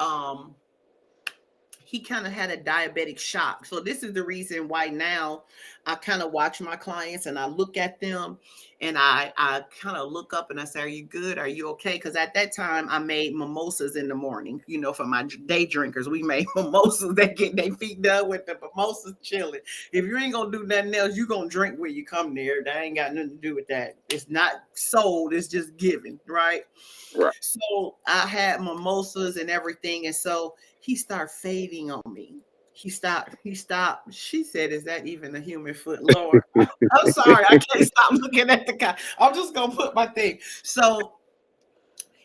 he kind of had a diabetic shock. So this is the reason why now I kind of watch my clients and I look at them and I kind of look up and I say, "Are you good? Are you okay?" Because at that time I made mimosas in the morning, for my day drinkers. We made mimosas. They get their feet done with the mimosas chilling. If you ain't gonna do nothing else, you gonna drink when you come there. That ain't got nothing to do with that. It's not sold, it's just given, right? Right. So I had mimosas and everything. And so he started fading on me. He stopped. She said, "Is that even a human foot?" Lord, I'm sorry. I can't stop looking at the guy. I'm just going to put my thing. So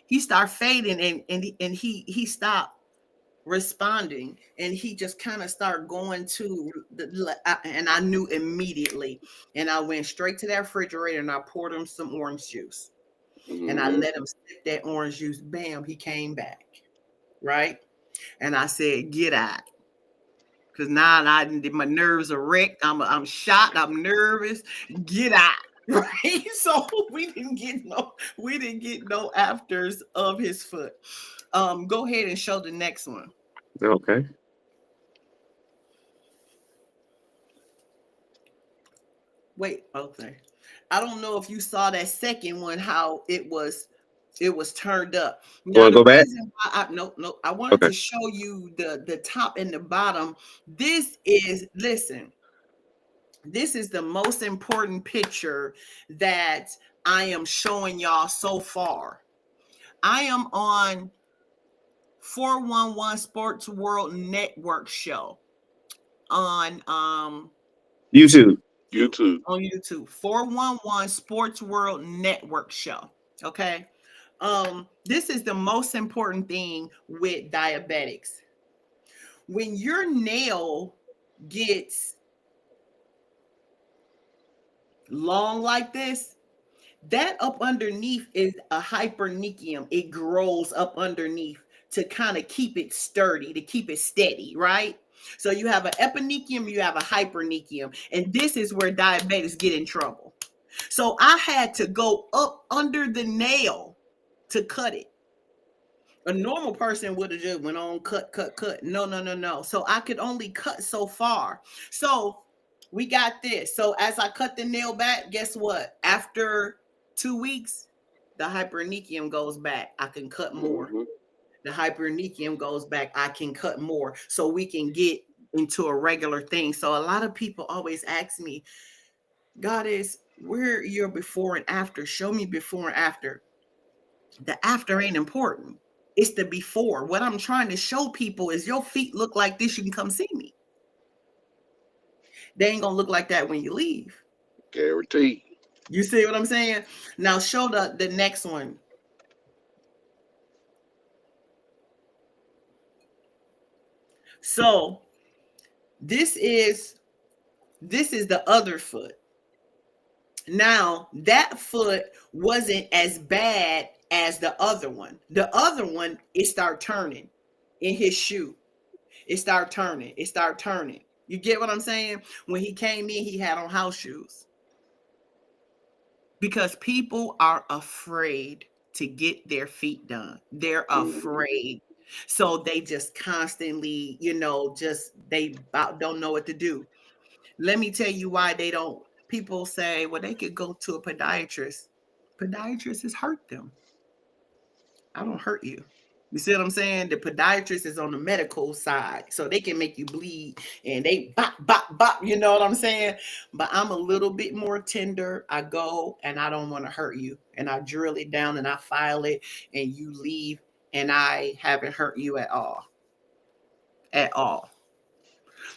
he started fading and he stopped responding. And he just kind of started going to and I knew immediately. And I went straight to that refrigerator and I poured him some orange juice. And I Mm-hmm. let him sip that orange juice. Bam, he came back. Right? And I said, "Get out." Because now my nerves are wrecked. I'm shot. I'm nervous. Get out. Right. So we didn't get no afters of his foot. Go ahead and show the next one. Okay. Wait, okay. I don't know if you saw that second one, how it was turned up. Now Want to the go back? reason why no, I wanted Okay. to show you the top and the bottom. This is, listen, This is the most important picture that I am showing y'all so far. I am on 411 Sports World Network show on YouTube. YouTube. on YouTube. 411 Sports World Network show. Okay. This is the most important thing with diabetics. When your nail gets long like this, that up underneath is a hypernechium. It grows up underneath to kind of keep it sturdy, to keep it steady, right? So you have an epinecium, you have a hypernechium, and this is where diabetics get in trouble. So I had to go up under the nail to cut it. A normal person would have just went on cut, cut, cut. No, no, no, no. So I could only cut so far. So we got this. So as I cut the nail back, guess what? After 2 weeks, the hypernechium goes back. I can cut more. Mhm. The hypernechium goes back. I can cut more. So we can get into a regular thing. So a lot of people always ask me, Goddess, where your before and after? Show me before and after. The after ain't important. It's the before. What I'm trying to show people is your feet look like this, you can come see me. They ain't gonna look like that when you leave. Guaranteed. You see what I'm saying? Now show the next one. So this is the other foot. Now that foot wasn't as bad as the other one. The other one, it started turning in his shoe. It started turning. It started turning. You get what I'm saying? When he came in, he had on house shoes. Because people are afraid to get their feet done. They're afraid. So they just constantly, just they about don't know what to do. Let me tell you why they don't. People say, well, they could go to a podiatrist. Podiatrist has hurt them. I don't hurt you. You see what I'm saying? The podiatrist is on the medical side, so they can make you bleed and they bop, bop, bop. You know what I'm saying? But I'm a little bit more tender. I go and I don't want to hurt you. And I drill it down and I file it and you leave and I haven't hurt you at all. At all.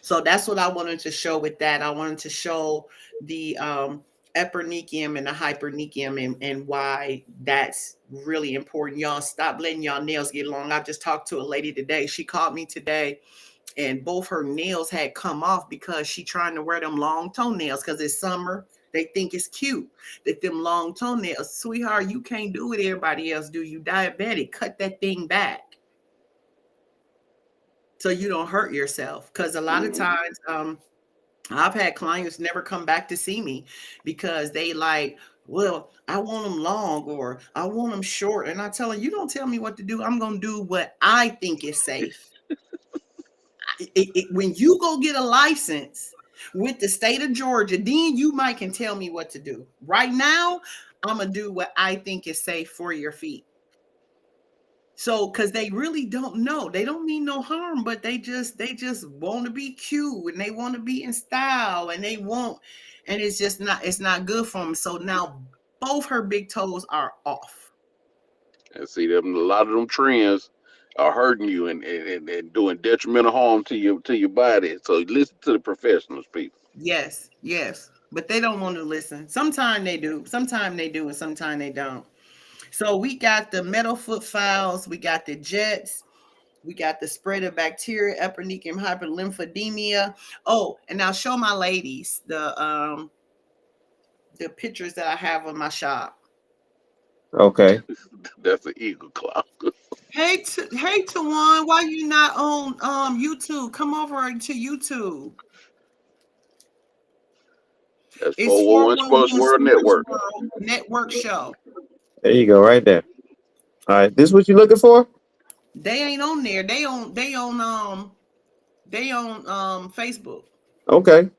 So that's what I wanted to show with that. I wanted to show the epinecium and the hypernechium and why that's really important. Y'all stop letting y'all nails get long. I just talked to a lady today. She called me today and both her nails had come off because she trying to wear them long toenails because it's summer. They think it's cute that them long toenails. Sweetheart, you can't do what everybody else do. You diabetic. Cut that thing back. So you don't hurt yourself. Because a lot of times I've had clients never come back to see me because they like, well, I want them long or I want them short. And I tell them, you don't tell me what to do. I'm going to do what I think is safe. When you go get a license with the state of Georgia, then you might can tell me what to do. Right now, I'm going to do what I think is safe for your feet. So, because they really don't know, they don't mean no harm, but they just want to be cute and they want to be in style and and it's not good for them. So now both her big toes are off. And see them, a lot of them trends are hurting you and doing detrimental harm to your body. So listen to the professionals, people. Yes, but they don't want to listen. Sometimes they do, and sometimes they don't. So we got the metal foot files, we got the jets, we got the spread of bacteria, epinecium hyperlymphedemia. Oh, and now show my ladies the pictures that I have on my shop. Okay. That's an eagle claw. Hey, Tawan, why you not on YouTube? Come over to YouTube. That's It's 411 Sports 411 World Sports Network. World Network show. There you go, right there. All right, this is what you're looking for? They ain't on there. They on Facebook. Okay.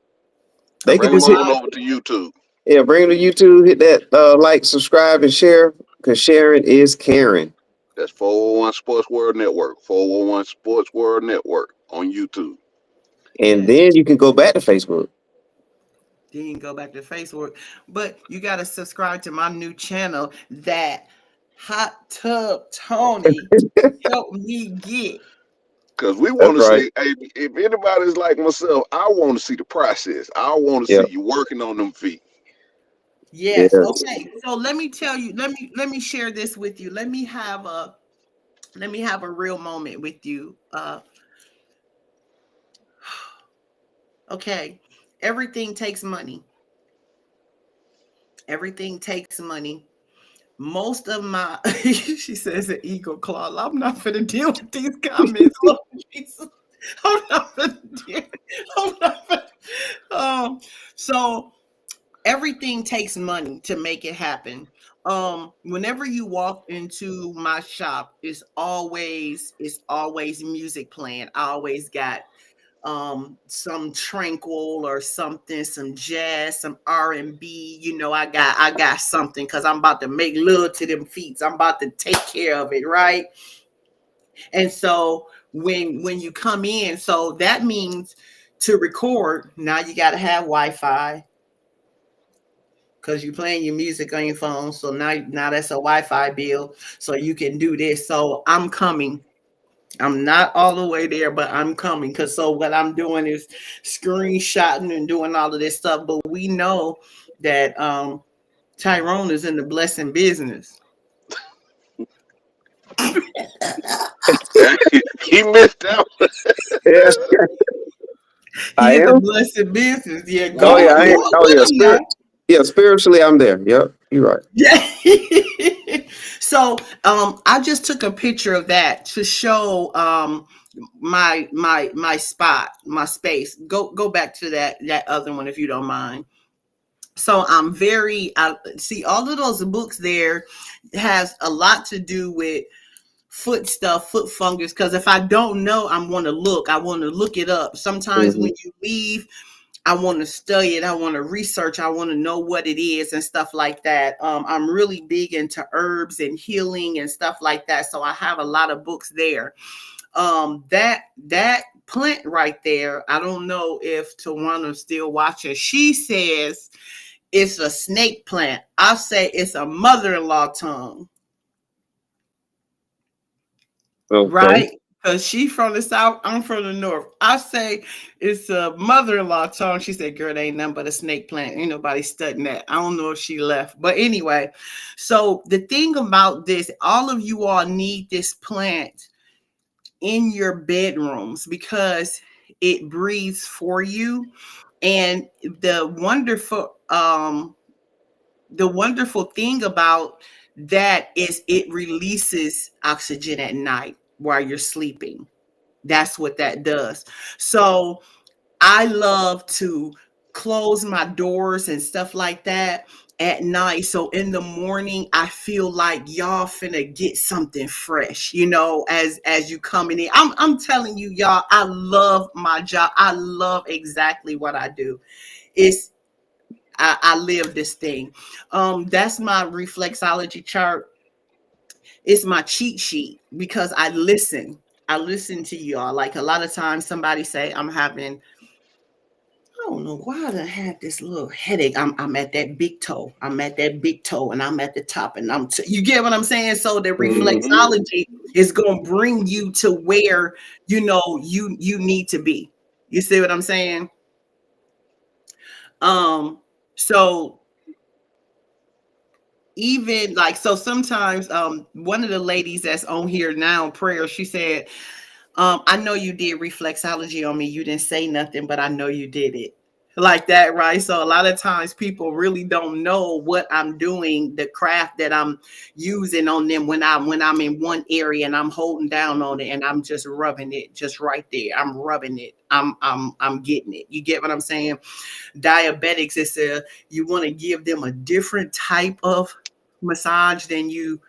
They Bring can them just hit, on over to YouTube. yeah, bring them to YouTube, hit that like, subscribe, and share, because sharing is caring. That's 411 Sports World Network. 411 Sports World Network on YouTube. And Yes. then you can go back to Facebook. Then you can go back to Facebook. But you got to subscribe to my new channel that Hot Tub Tony helped me get. Because we That's want to right. see, hey, if anybody's like myself, I want to see the process. I want to see Yep. you working on them feet. Yes. Yes. Okay. So let me tell you, let me share this with you. Let me have a real moment with you. Okay. Everything takes money. Everything takes money. Most of my she says an eagle claw. I'm not gonna deal with these comments. Lord Jesus. I'm not gonna deal. I'm not gonna, um so everything takes money to make it happen. Whenever you walk into my shop, it's always music playing. I always got some tranquil or something, some jazz, some R&B. I got something because I'm about to make love to them feet. I'm about to take care of it, right? And so when you come in, so that means to record, now you got to have Wi-Fi because you're playing your music on your phone. So now that's a Wi-Fi bill. So you can do this. So I'm coming. I'm not all the way there, but I'm coming. Because so what I'm doing is screenshotting and doing all of this stuff. But we know that Tyrone is in the blessing business. He missed out. Yes, I He is the am. blessed business. Yeah, Oh go yeah, I go am. up Oh with yeah, him now. Yeah, spiritually, I'm there. Yep, you're right. Yeah. So I just took a picture of that to show my spot, my space. Go back to that other one if you don't mind. So I see all of those books there has a lot to do with foot stuff, foot fungus. Because if I don't know, I want to look it up. Sometimes Hmm. when you leave, I want to study it. I want to research. I want to know what it is and stuff like that. I'm really big into herbs and healing and stuff like that. So I have a lot of books there. That plant right there, I don't know if Tawana's still watching. She says it's a snake plant. I say it's a mother-in-law tongue, Okay. right? Because she from the south, I'm from the north. I say it's a mother-in-law tongue. She said, "Girl, it ain't nothing but a snake plant. Ain't nobody studying that." I don't know if she left, but anyway. So the thing about this, all of you all need this plant in your bedrooms because it breathes for you, and the wonderful thing about that is it releases oxygen at night while you're sleeping. That's what that does. So I love to close my doors and stuff like that at night. So in the morning, I feel like y'all finna get something fresh, as you coming in. I'm telling you, y'all, I love my job. I love exactly what I do. It's I live this thing. That's my reflexology chart. It's my cheat sheet because I listen. I listen to y'all. Like a lot of times somebody say I'm having, I don't know why I had this little headache. I'm at that big toe. I'm at that big toe and I'm at the top and you get what I'm saying? So the Hmm. reflexology is going to bring you to where you need to be. You see what I'm saying? Um so even like so sometimes one of the ladies that's on here now prayer, she said, I know you did reflexology on me. You didn't say nothing, but I know you did it. Like that, right? So a lot of times people really don't know what I'm doing, the craft that I'm using on them when I'm in one area and I'm holding down on it and I'm just rubbing it just right there. I'm rubbing it. I'm getting it. You get what I'm saying? Diabetics is you want to give them a different type of massage than you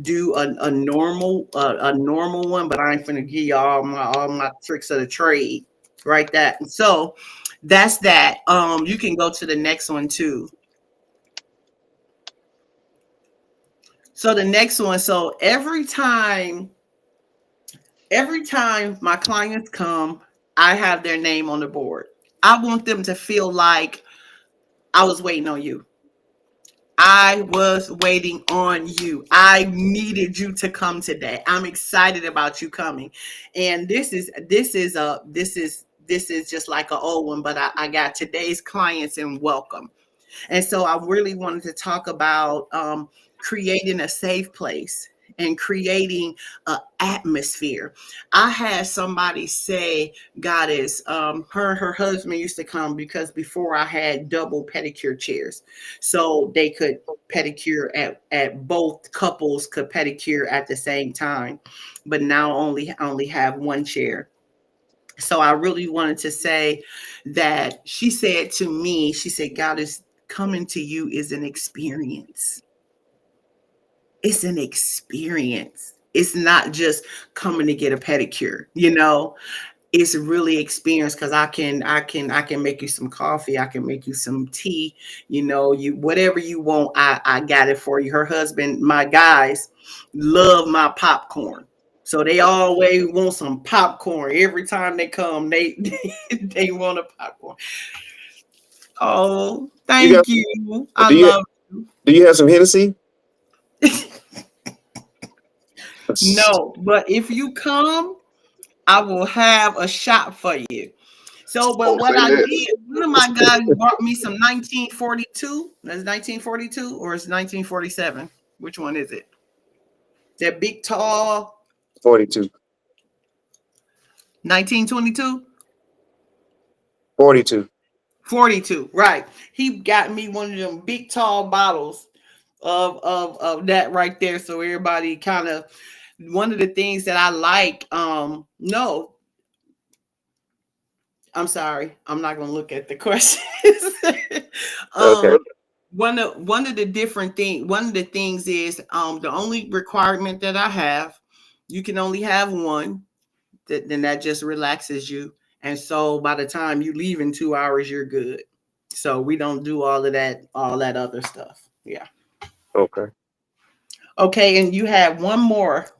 do a normal one, but I ain't finna give you all my tricks of the trade, right? That so that's that. You can go to the next one too. So the next one, so every time my clients come, I have their name on the board. I want them to feel like I was waiting on you. I was waiting on you. I needed you to come today. I'm excited about you coming. And this is just like an old one, but I got today's clients and welcome. And so I really wanted to talk about creating a safe place and creating an atmosphere. I had somebody say, Goddess, her husband used to come because before I had double pedicure chairs, so they could pedicure at both couples could pedicure at the same time, but now only have one chair. So I really wanted to say that she said to me, she said, God is coming to you is an experience. It's an experience. It's not just coming to get a pedicure, it's really experience because I can make you some coffee, I can make you some tea, you whatever you want, I got it for you. Her husband, my guys, love my popcorn. So they always want some popcorn. Every time they come, they want a popcorn. Oh, You got? thank you. I Do you love do you have some Hennessy? no, but if you come, I will have a shot for you. So, but Oh, what say I less. did, one of my guys brought me some 1942. That's 1942 or it's 1947. Which one is it? That big tall 42. 1922? 42. 42, right. He got me one of them big tall bottles of that right there. So everybody kind of one of the things that I like, no, I'm sorry. I'm not gonna look at the questions. Okay. um one of the things is the only requirement that I have, you can only have one, then that just relaxes you. And so by the time you leave in 2 hours, you're good. So we don't do all that other stuff. Yeah. Okay. Okay, and you have one more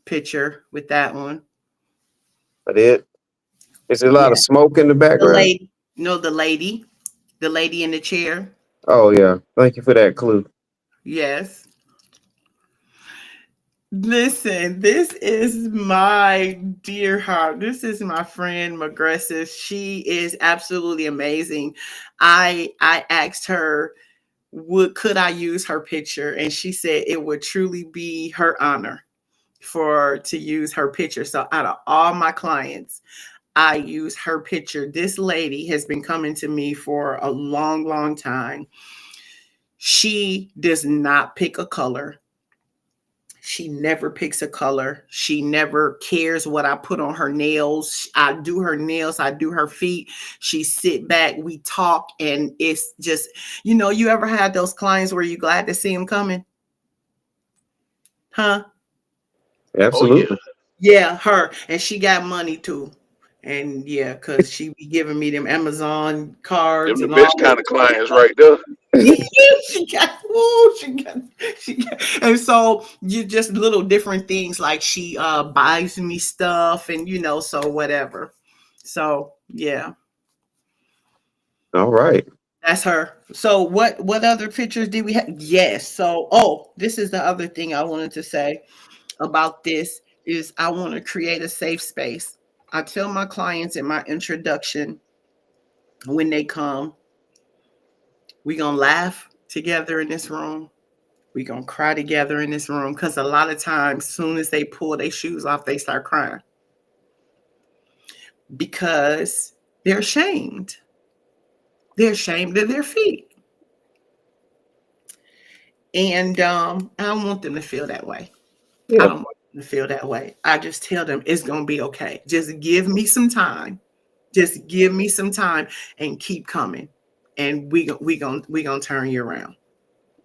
picture with that one. But is there a lot Yeah. of smoke in the The background? lady, the lady in the chair. Oh yeah. Thank you for that clue. Yes. Listen, this is my dear heart. This is my friend Magressive. She is absolutely amazing. I asked her, could I use her picture? And she said it would truly be her honor for to use her picture. So out of all my clients, I use her picture. This lady has been coming to me for a long, long time. She does not pick a color. She never picks a color. She never cares what I put on her nails. I do her nails. I do her feet. She sit back. We talk, and it's just, you ever had those clients where you glad to see them coming? Huh? Oh yeah. Absolutely. Yeah, her. And she got money too. And yeah, because she be giving me them Amazon Them cards the and all best kind of that clients stuff. right there. she got, ooh, she got, and so you just little different things like she buys me stuff and so whatever. So yeah, All right. that's her. So what other pictures did we have? Yes. So this is the other thing I wanted to say about this is I want to create a safe space. I tell my clients in my introduction when they come, we gonna laugh together in this room. We gonna cry together in this room because a lot of times, soon as they pull their shoes off, they start crying because they're ashamed. They're ashamed of their feet, and I don't want them to feel that way. I Yeah. don't want them to feel that way. I just tell them it's gonna be okay. Just give me some time. Just give me some time and keep coming, and we gonna turn you around.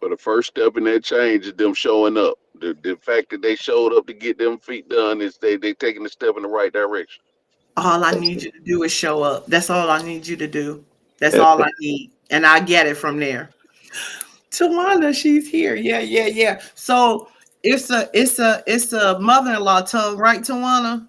But the first step in that change is them showing up. The fact that they showed up to get them feet done is they taking a step in the right direction. All I need you to do is show up. That's all I need you to do. That's all I need. And I get it from there. Tawana, she's here. Yeah, yeah, yeah. So it's a mother-in-law tongue, right, Tawana?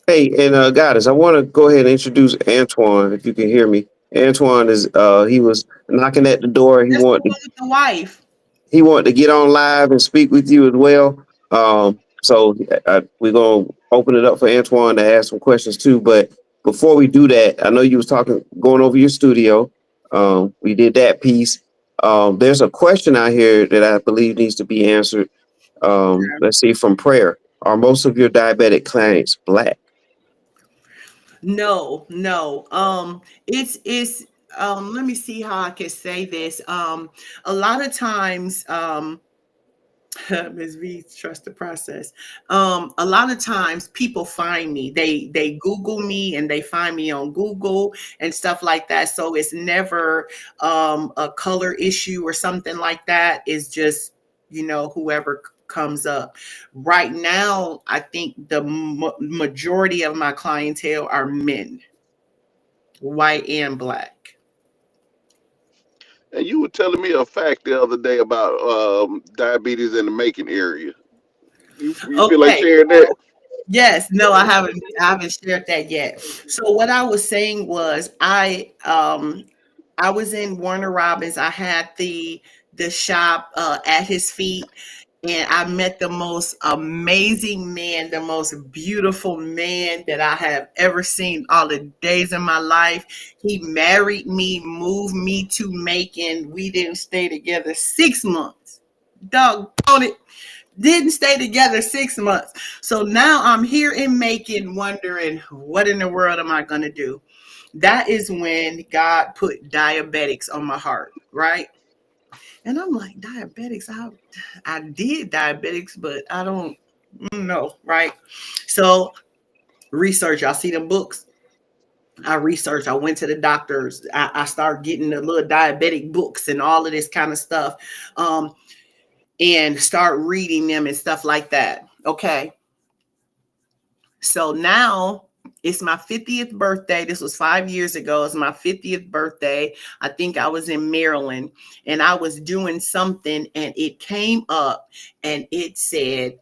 Hey, and Goddess, I want to go ahead and introduce Antoine, if you can hear me. Antoine is he was knocking at the door. That's the one with the wife. He wanted to get on live and speak with you as well. So we're gonna open it up for Antoine to ask some questions too. But before we do that, I know you was going over your studio. We did that piece. There's a question out here that I believe needs to be answered. Let's see, from prayer. Are most of your diabetic clients black? No, no. It's let me see how I can say this. A lot of times, Ms. V, trust the process. A lot of times people find me. They Google me and they find me on Google and stuff like that. So it's never a color issue or something like that. It's just, whoever comes up. Right now, I think the majority of my clientele are men, white and black. And you were telling me a fact the other day about diabetes in the Macon area. You feel like Okay. sharing that? Yes, no, I haven't shared that yet. So what I was saying was I was in Warner Robins. I had the shop at his feet, and I met the most amazing man, the most beautiful man that I have ever seen all the days of my life. He married me, moved me to Macon. We didn't stay together 6 months. Doggone it. Didn't stay together 6 months. So now I'm here in Macon wondering, what in the world am I going to do? That is when God put diabetics on my heart, right? And I'm like, diabetics, I did diabetics, but I don't know, right? So research, y'all see them books? I researched, I went to the doctors, I started getting the little diabetic books and all of this kind of stuff. And start reading them and stuff like that. Okay. So now it's my 50th birthday. This was 5 years ago. It's my 50th birthday. I think I was in Maryland and I was doing something and it came up and it said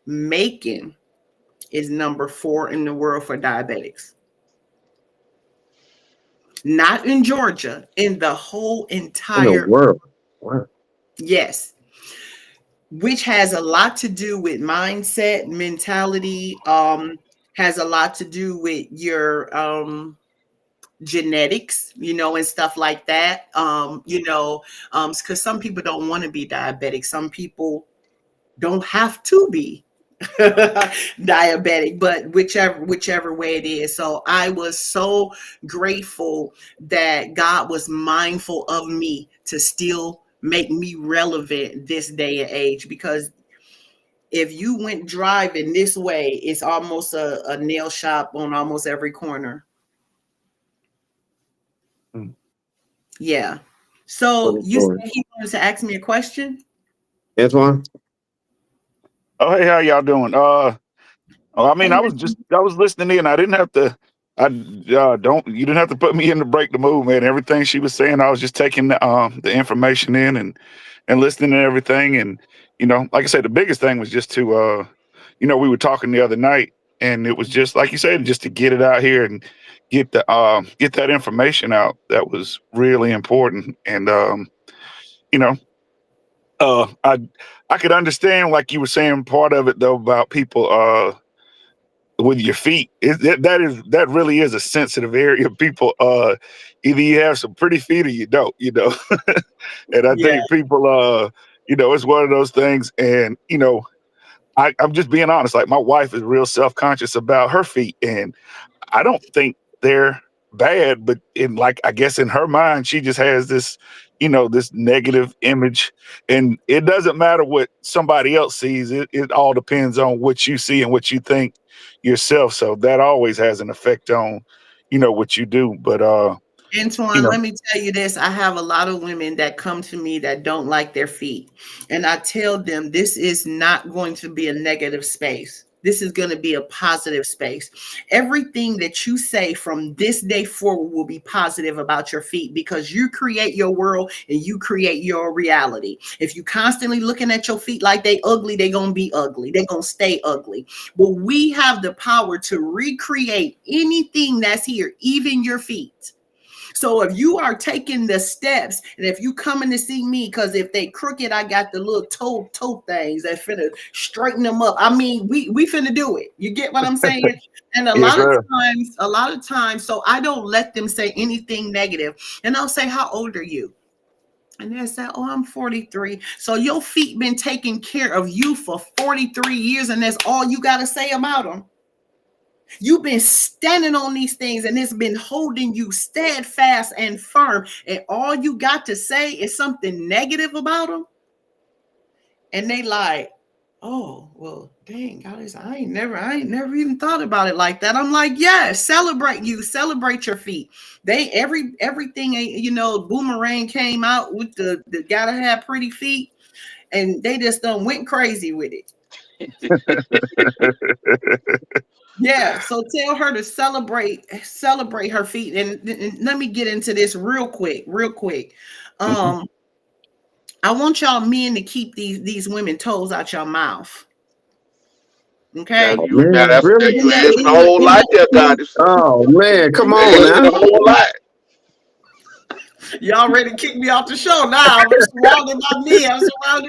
Macon is number 4 in the world for diabetics. Not in Georgia, in the whole In the entire, world. Wow. yes. Which has a lot to do with mindset, mentality, has a lot to do with your genetics, and stuff like that. Because some people don't want to be diabetic. Some people don't have to be diabetic, but whichever way it is. So I was so grateful that God was mindful of me to still make me relevant this day and age, because if you went driving this way, it's almost a nail shop on almost every corner. Mm. Yeah. So Funny you said story. he wanted to ask me a question? Antoine? Oh, hey, how y'all doing? I mean, Hey, I was listening in. I didn't have to. You didn't have to put me in to break the mood, man. Everything she was saying, I was just taking the information in and listening to everything. And like I said, the biggest thing was just to, we were talking the other night, and it was just like you said, just to get it out here and get that information out. That was really important. And you know, uh, I I could understand, like you were saying, part of it though about people with your feet. That really is a sensitive area. People either you have some pretty feet or you don't. And I yeah. think people it's one of those things. And I'm just being honest. Like my wife is real self conscious about her feet, and I don't think they're bad, but in like I guess in her mind, she just has this, this negative image, and it doesn't matter what somebody else sees. It all depends on what you see and what you think yourself. So that always has an effect on, what you do. But you Antoine, know, let me tell you this. I have a lot of women that come to me that don't like their feet. And I tell them this is not going to be a negative space. This is going to be a positive space. Everything that you say from this day forward will be positive about your feet, because you create your world and you create your reality. If you constantly looking at your feet like they ugly, they're going to be ugly. They're going to stay ugly. But we have the power to recreate anything that's here, even your feet. So if you are taking the steps, and if you coming to see me, because if they crooked, I got the little toe things that finna straighten them up. I mean, we finna do it. You get what I'm saying? And a Yes, lot of sir. times, so I don't let them say anything negative. And I'll say, how old are you? And they say, oh, I'm 43. So your feet been taking care of you for 43 years, and that's all you got to say about them. You've been standing on these things, and it's been holding you steadfast and firm. And all you got to say is something negative about them. And they like, oh, well, dang, guys, I ain't never even thought about it like that. I'm like, yeah, celebrate your feet. Everything, you know, Boomerang came out with the gotta have pretty feet, and they just done went crazy with it. Yeah, so tell her to celebrate her feet. And let me get into this real quick. I want y'all men to keep these women toes out your mouth. Okay. Oh, man, That's really? you asking a whole lot there, Goddess. Oh man, come You on asking now. a whole lot. Y'all ready to kick me off the show now? I'm surrounded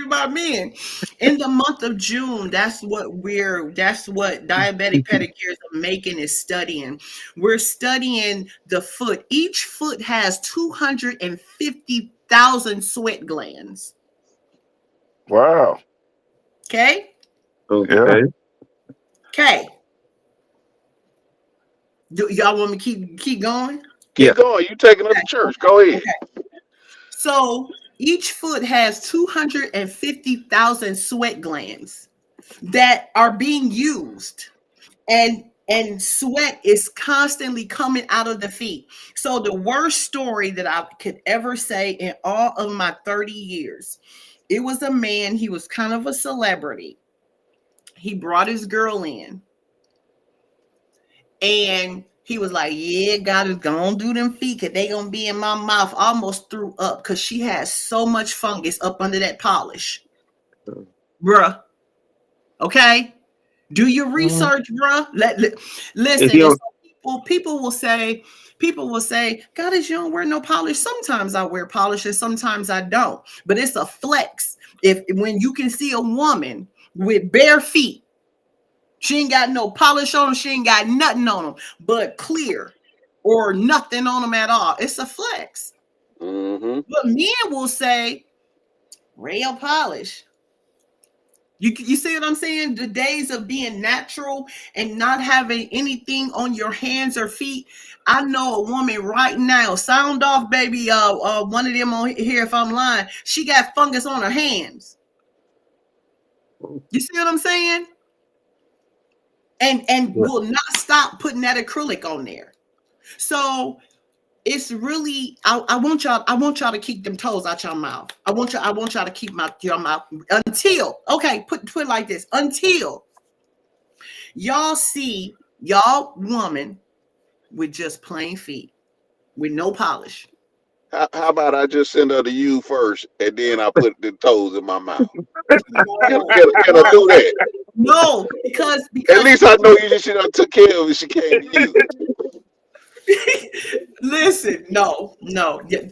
by men. In the month of June, that's what Diabetic Pedicures of Macon is studying. We're studying the foot. Each foot has 250,000 sweat glands. Wow. Okay. Okay. Okay. Do y'all want me to keep going? Keep going. You taking us to church. Go ahead. Okay. So each foot has 250,000 sweat glands that are being used, and sweat is constantly coming out of the feet. So the worst story that I could ever say in all of my 30 years, it was a man. He was kind of a celebrity. He brought his girl in, and he was like, yeah, God is gonna do them feet, because they gonna be in my mouth. Almost threw up because she has so much fungus up under that polish. Bruh. Okay? Do your research, bruh. Listen, people will say, God, is you don't wear no polish. Sometimes I wear polish and sometimes I don't. But it's a flex. When you can see a woman with bare feet, she ain't got no polish on them. She ain't got nothing on them but clear, or nothing on them at all. It's a flex. Mm-hmm. But men will say, real polish. You see what I'm saying? The days of being natural and not having anything on your hands or feet. I know a woman right now, sound off, baby. One of them on here, if I'm lying, she got fungus on her hands. You see what I'm saying? And will not stop putting that acrylic on there. So it's really, I want y'all to keep them toes out your mouth. I want y'all to keep your mouth until, okay, put it like this, until y'all see y'all woman with just plain feet, with no polish. How about I just send her to you first, and then I put the toes in my mouth? Can I do that? No, because At least I know you should have took care of it. She came to you. listen, no,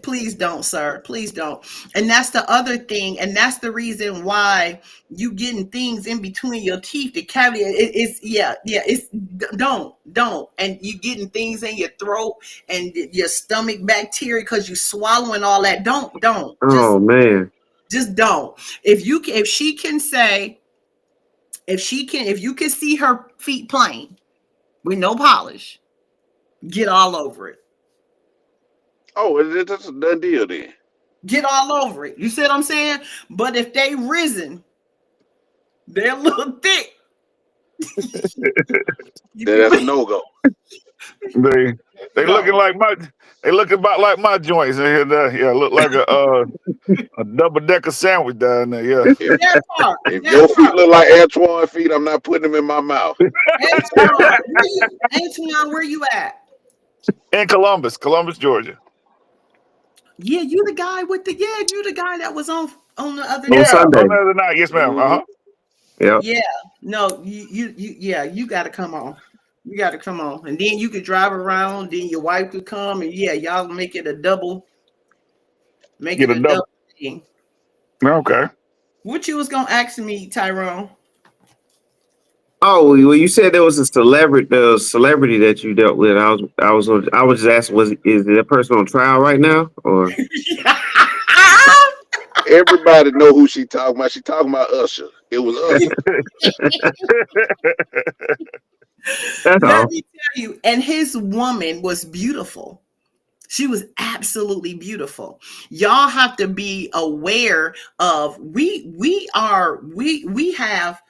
please don't, sir. Please don't. And that's the other thing. And that's the reason why you getting things in between your teeth, the cavity. It's don't. And you getting things in your throat and your stomach bacteria because you swallowing all that. Don't. Oh man. Just don't. If you can see her feet plain with no polish, get all over it. Oh, that's a done deal then. Get all over it. You see what I'm saying? But if they risen, they're a little thick. Then that's a no-go. They Go. looking like my. They looking about like my joints. And yeah, look like a double decker sandwich down there. Yeah. If That part. if That your feet part. look like Antoine feet, I'm not putting them in my mouth. Antoine, where you at? In Columbus, Georgia. Yeah, you the guy with the you the guy that was on the other On Yeah, day. Sunday. on the other night. Yes, ma'am. Mhm. Yeah. Yeah, no, you got to come on. You got to come on, and then you could drive around. Then your wife could come, and y'all make it a double. Make Get it a a double. double thing. Okay. What you was gonna ask me, Tyrone? Oh, well, you said there was a celebrity that you dealt with. I was just asking, is that person on trial right now, or? Everybody know who she talking about. She talking about Usher. It was Usher. That's Let all. me tell you, and his woman was beautiful. She was absolutely beautiful. Y'all have to be aware of we have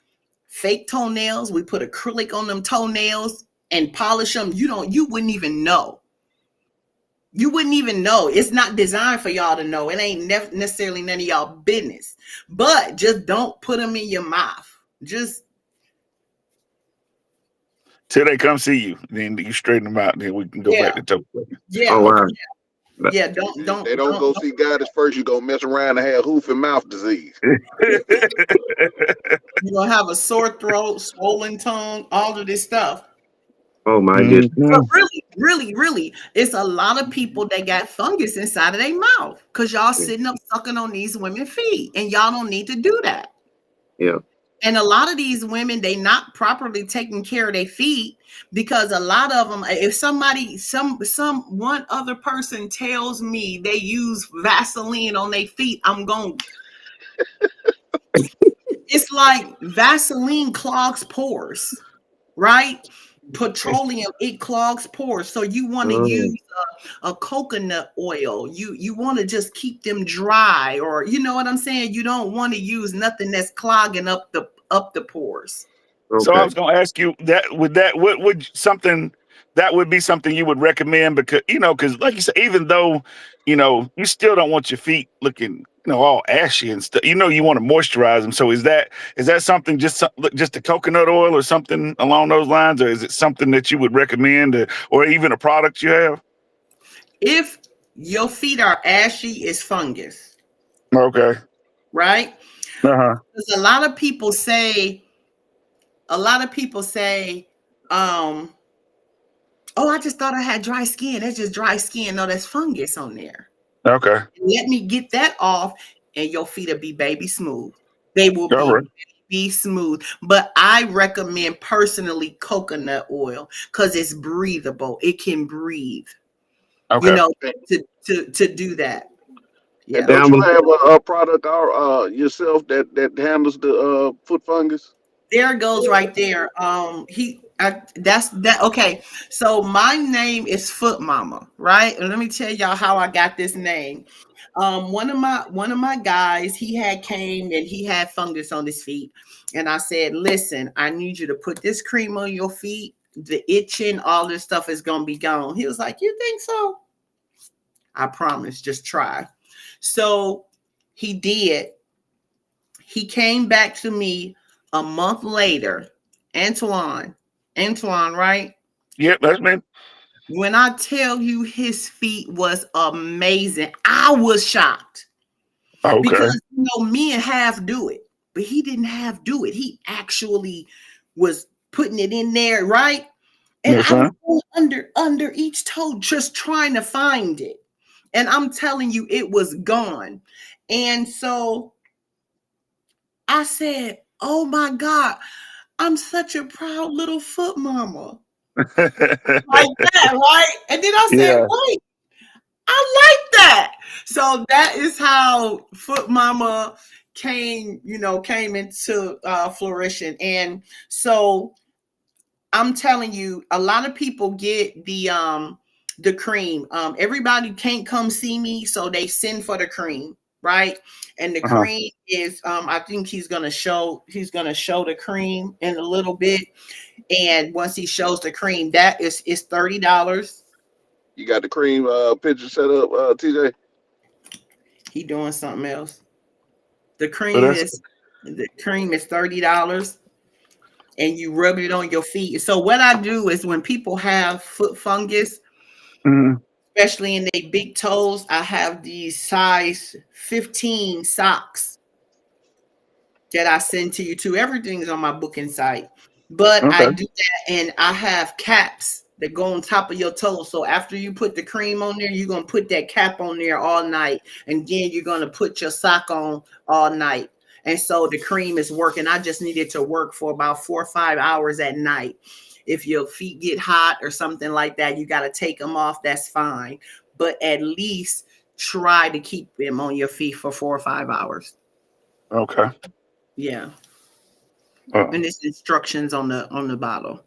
fake toenails. We put acrylic on them toenails and polish them. You wouldn't even know. You wouldn't even know. It's not designed for y'all to know. It ain't necessarily none of y'all business. But just don't put them in your mouth. Just Till they come see you, then you straighten them out. Then we can go back to talk. yeah, Oh wow. yeah. If they don't go see Goddess first, you gonna mess around and have hoof and mouth disease. You're gonna have a sore throat, swollen tongue, all of this stuff. Oh my goodness. But Mhm. really, it's a lot of people that got fungus inside of their mouth because y'all sitting up sucking on these women's feet, and y'all don't need to do that. Yeah. And a lot of these women, they not properly taking care of their feet because a lot of them, if somebody, one other person tells me they use Vaseline on their feet, I'm going. It's like Vaseline clogs pores, right? Petroleum, it clogs pores. So you want to Oh, use a coconut oil. You want to just keep them dry, or you know what I'm saying? You don't want to use nothing that's clogging up the pores. So I okay. was going to ask you what would something that would be something you would recommend, because because like you said, even though you still don't want your feet looking all ashy and stuff. You want to moisturize them. So is that something, just the coconut oil or something along those lines, or is it something that you would recommend, or even a product you have? If your feet are ashy, it's fungus, Okay. right? Uh-huh. Because a lot of people say, um, oh, I just thought I had dry skin. That's just dry skin. No, that's fungus on there. Okay. Let me get that off, and your feet will be baby smooth. They will All right. be smooth. But I recommend personally coconut oil because it's breathable. It can breathe, Okay. to do that. And Yeah. don't Down you below. have a product yourself that handles the foot fungus? There it goes right there. That's that. Okay, so my name is FootMama, right? And let me tell y'all how I got this name. One of my guys, he had came and he had fungus on his feet, and I said, "Listen, I need you to put this cream on your feet. The itching, all this stuff is gonna be gone." He was like, "You think so?" I promise. Just try. So he did. He came back to me a month later. Antoine, right? Yep, that's me. When I tell you his feet was amazing, I was shocked Okay. because men half do it, but he didn't half do it. He actually was putting it in there, right? And Yes, I was ma'am. going under each toe, just trying to find it. And I'm telling you, it was gone. And so I said, "Oh my God, I'm such a proud little foot mama." Like that, right? And then I said, Yeah. "Wait, I like that." So that is how Foot Mama came into flourishing. And so I'm telling you, a lot of people get the cream. Everybody can't come see me, so they send for the cream, right? And the Uh-huh. cream is I think he's gonna show the cream in a little bit. And once he shows the cream, that is $30. You got the cream picture set up, TJ? He doing something else. The So cream that's is $30, and you rub it on your feet. So what I do is when people have foot fungus, mhm. especially in their big toes, I have these size 15 socks that I send to you too. Everything's on my booking site. But I Okay. do that, and I have caps that go on top of your toes. So after you put the cream on there, you're gonna put that cap on there all night, and then you're gonna put your sock on all night. And so the cream is working. I just need it to work for about 4 or 5 hours at night. If your feet get hot or something like that, you got to take them off. That's fine. But at least try to keep them on your feet for 4 or 5 hours. Okay. Yeah. Uh, And there's instructions on the bottle.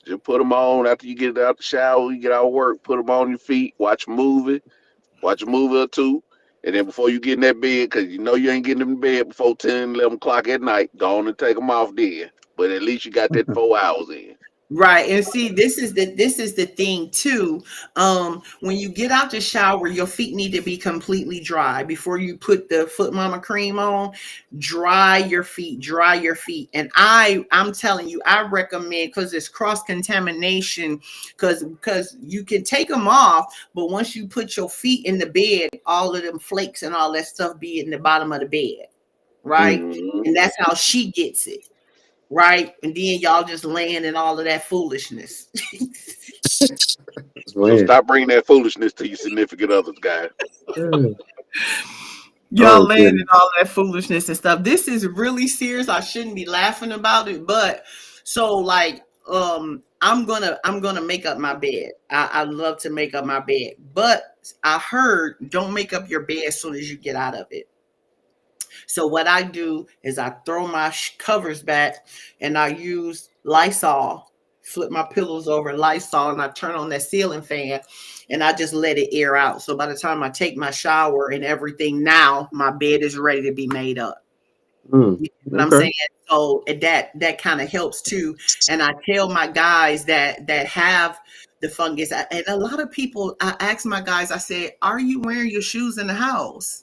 Just put them on after you get out the shower, you get out of work, put them on your feet, watch a movie or two. And then before you get in that bed, because you know you ain't getting in bed before 10, 11 o'clock at night, go on and take them off then. But at least you got that 4 hours in. Right. And see, this is the thing too. When you get out the shower, your feet need to be completely dry before you put the FootMama cream on. Dry your feet. And I'm telling you, I recommend, because it's cross contamination, because you can take them off, but once you put your feet in the bed, all of them flakes and all that stuff be in the bottom of the bed, right? Mm-hmm. And that's how she gets it. Right, and then y'all just laying in all of that foolishness. So stop bringing that foolishness to your significant others, guys. Y'all Oh, laying in goodness. all that foolishness and stuff. This is really serious. I shouldn't be laughing about it, but so like I'm gonna make up my bed. I love to make up my bed, but I heard don't make up your bed as soon as you get out of it. So what I do is I throw my covers back and I use Lysol, flip my pillows over Lysol, and I turn on that ceiling fan and I just let it air out. So by the time I take my shower and everything, now my bed is ready to be made up. You know what I'm Okay. saying? So that kind of helps too. And I tell my guys that have the fungus, and a lot of people, I ask my guys, I say, are you wearing your shoes in the house?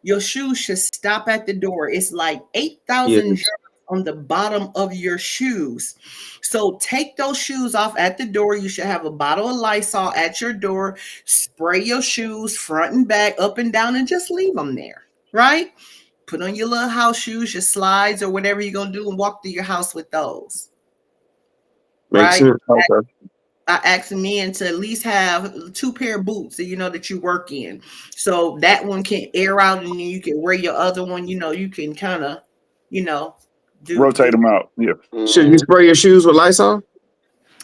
Your shoes should stop at the door. It's like 8,000 Yes. germs on the bottom of your shoes. So take those shoes off at the door. You should have a bottle of Lysol at your door. Spray your shoes front and back, up and down, and just leave them there, right? Put on your little house shoes, your slides, or whatever you're going to do, and walk through your house with those, Makes right? sense. okay. I ask men to at least have 2 pair of boots that you know that you work in. So that one can air out and then you can wear your other one, you can kind of, do Rotate them out. Yeah. Should you Mm-hmm. spray your shoes with Lysol?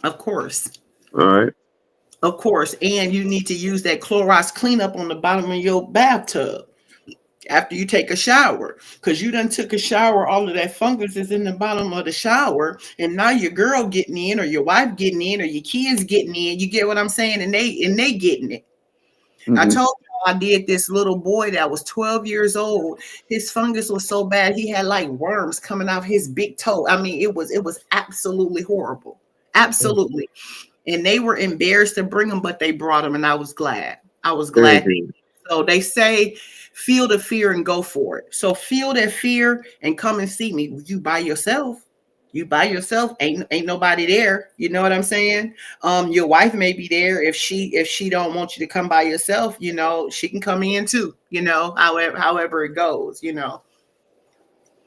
of course. All right. Of course. And you need to use that Clorox cleanup on the bottom of your bathtub after you take a shower, because you done took a shower, all of that fungus is in the bottom of the shower, and now your girl getting in, or your wife getting in, or your kids getting in. You get what I'm saying? And they getting it. I Mhm. told you I did this little boy that was 12 years old. His fungus was so bad he had like worms coming out his big toe. I mean, it was absolutely horrible. Absolutely. And they were embarrassed to bring him, but they brought him, and I was glad. I was Very glad. good. So they say feel the fear and go for it. So feel that fear and come and see me. You by yourself. You by yourself. Ain't nobody there. You know what I'm saying? Your wife may be there if she don't want you to come by yourself. She can come in too. However it goes. All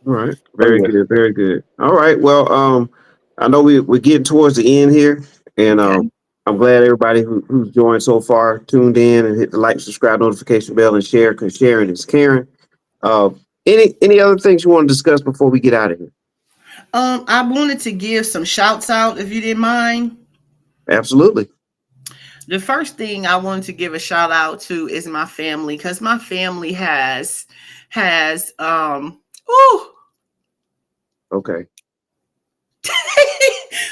right. Oh Very yeah. good. Very good. All right. Well, I know we're getting towards the end here, and Okay. I'm glad everybody who's joined so far tuned in and hit the like, subscribe, notification bell, and share, because sharing is caring. Uh, any other things you want to discuss before we get out of here? I wanted to give some shouts out if you didn't mind. Absolutely. The first thing I wanted to give a shout out to is my family, because my family has ooh, Okay.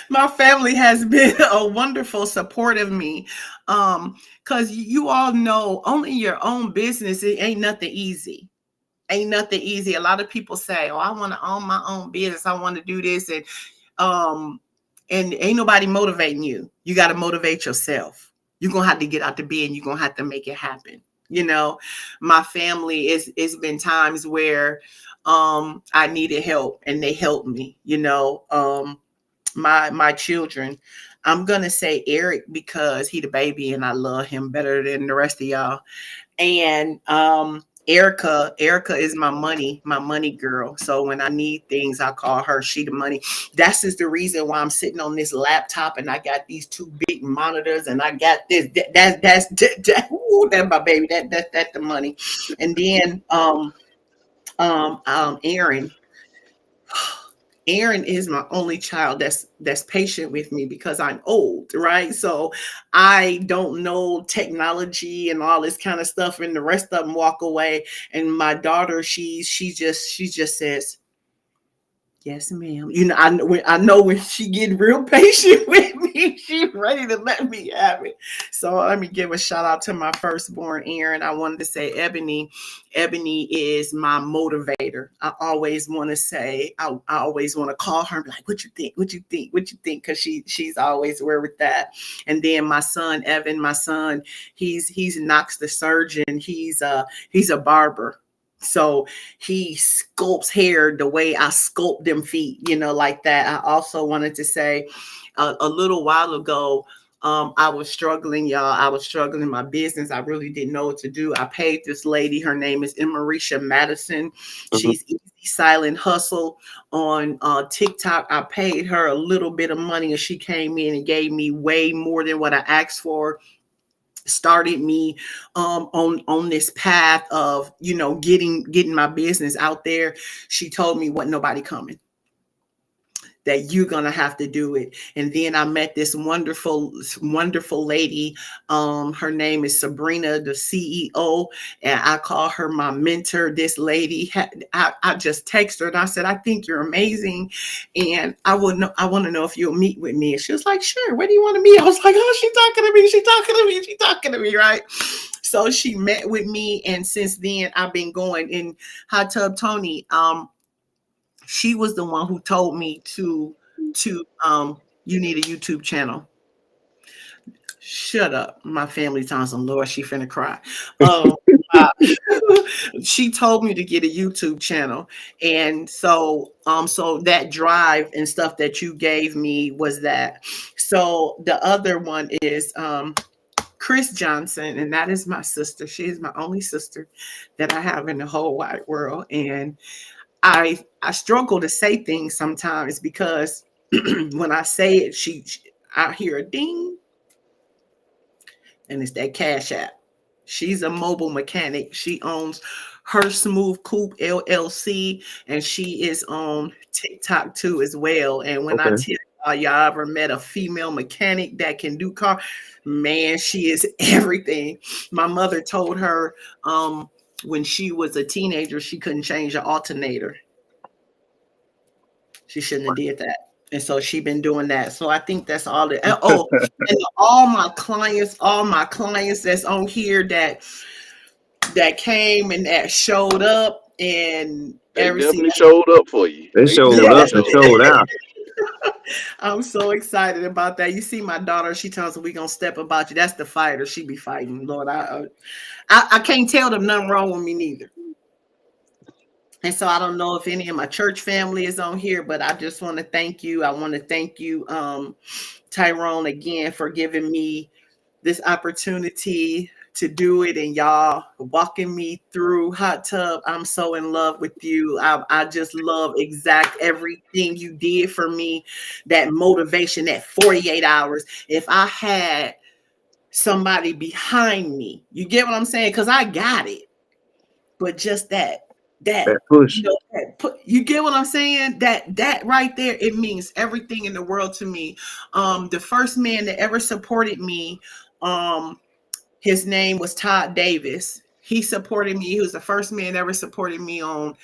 my family has been a wonderful support of me. Because you all know, owning your own business, it ain't nothing easy. Ain't nothing easy. A lot of people say, "Oh, I want to own my own business. I want to do this," and ain't nobody motivating you. You got to motivate yourself. You're gonna have to get out the bed and you're gonna have to make it happen. You know, my family it's been times where I needed help and they helped me, you know. My children, I'm gonna say Eric because he the baby and I love him better than the rest of y'all. And Erica is my money girl. So when I need things, I call her. She the money. That's just the reason why I'm sitting on this laptop and I got these two big monitors and I got this. That's my baby. That's the money. And then Aaron. Aaron is my only child that's patient with me because I'm old, right? So I don't know technology and all this kind of stuff, and the rest of them walk away. And my daughter, she just says, "Yes, ma'am." You know, I know when she get real patient with me, she's ready to let me have it. So let me give a shout out to my firstborn, Aaron. I wanted to say Ebony. Ebony is my motivator. I always want to say, I always want to call her and be like, "What you think? What you think? What you think?" Because she's always aware with that. And then my son, Evan, he's Knox the surgeon. He's a barber. So he sculpts hair the way I sculpt them feet, you know, like that. I also wanted to say a little while ago, I was struggling, y'all. I was struggling in my business. I really didn't know what to do. I paid this lady. Her name is Marisha Madison. She's Easy Silent Hustle on TikTok. I paid her a little bit of money and she came in and gave me way more than what I asked for. Started me on this path of, you know, getting my business out there. She told me wasn't nobody coming, that you're gonna have to do it. And then I met this wonderful lady. Her name is Sabrina, the CEO, and I call her my mentor. This lady, I just texted her and I said, "I think you're amazing, and I want to know if you'll meet with me." And she was like, "Sure. Where do you want to meet?" I was like, "Oh, she's talking to me. She's talking to me. She's talking to me." Right. So she met with me, and since then I've been going. In Hot Tub Tony, she was the one who told me to you need a YouTube channel. Shut up. My family tells them, Lord, she finna cry. Uh, she told me to get a YouTube channel. And so that drive and stuff that you gave me was that. So the other one is Chris Johnson, and that is my sister. She is my only sister that I have in the whole wide world. And I struggle to say things sometimes because when I say it, I hear a ding, and it's that Cash App. She's a mobile mechanic. She owns Her Smooth Coupe LLC, and she is on TikTok too as well. And when I tell y'all ever met a female mechanic that can do car, man, she is everything. My mother told her when she was a teenager, she couldn't change the alternator. She shouldn't have did that. And so she been doing that. So I think that's all it. Oh, and all my clients that's on here that came and that showed up and They everything. definitely showed up for you. They showed up and showed out. I'm so excited about that. You see my daughter, she tells me we gonna step about you. That's the fighter. She be fighting. Lord, I can't tell them nothing wrong with me neither. And so I don't know if any of my church family is on here, but I just want to thank you. I want to thank you, Tyrone, again for giving me this opportunity to do it, and y'all walking me through Hot Tub. I'm so in love with you. I just love exact everything you did for me. That motivation, that 48 hours. If I had somebody behind me, you get what I'm saying? Because I got it, but just that push. You get what I'm saying? That right there, it means everything in the world to me. The first man that ever supported me, his name was Todd Davis. He supported me. He was the first man that ever supported me on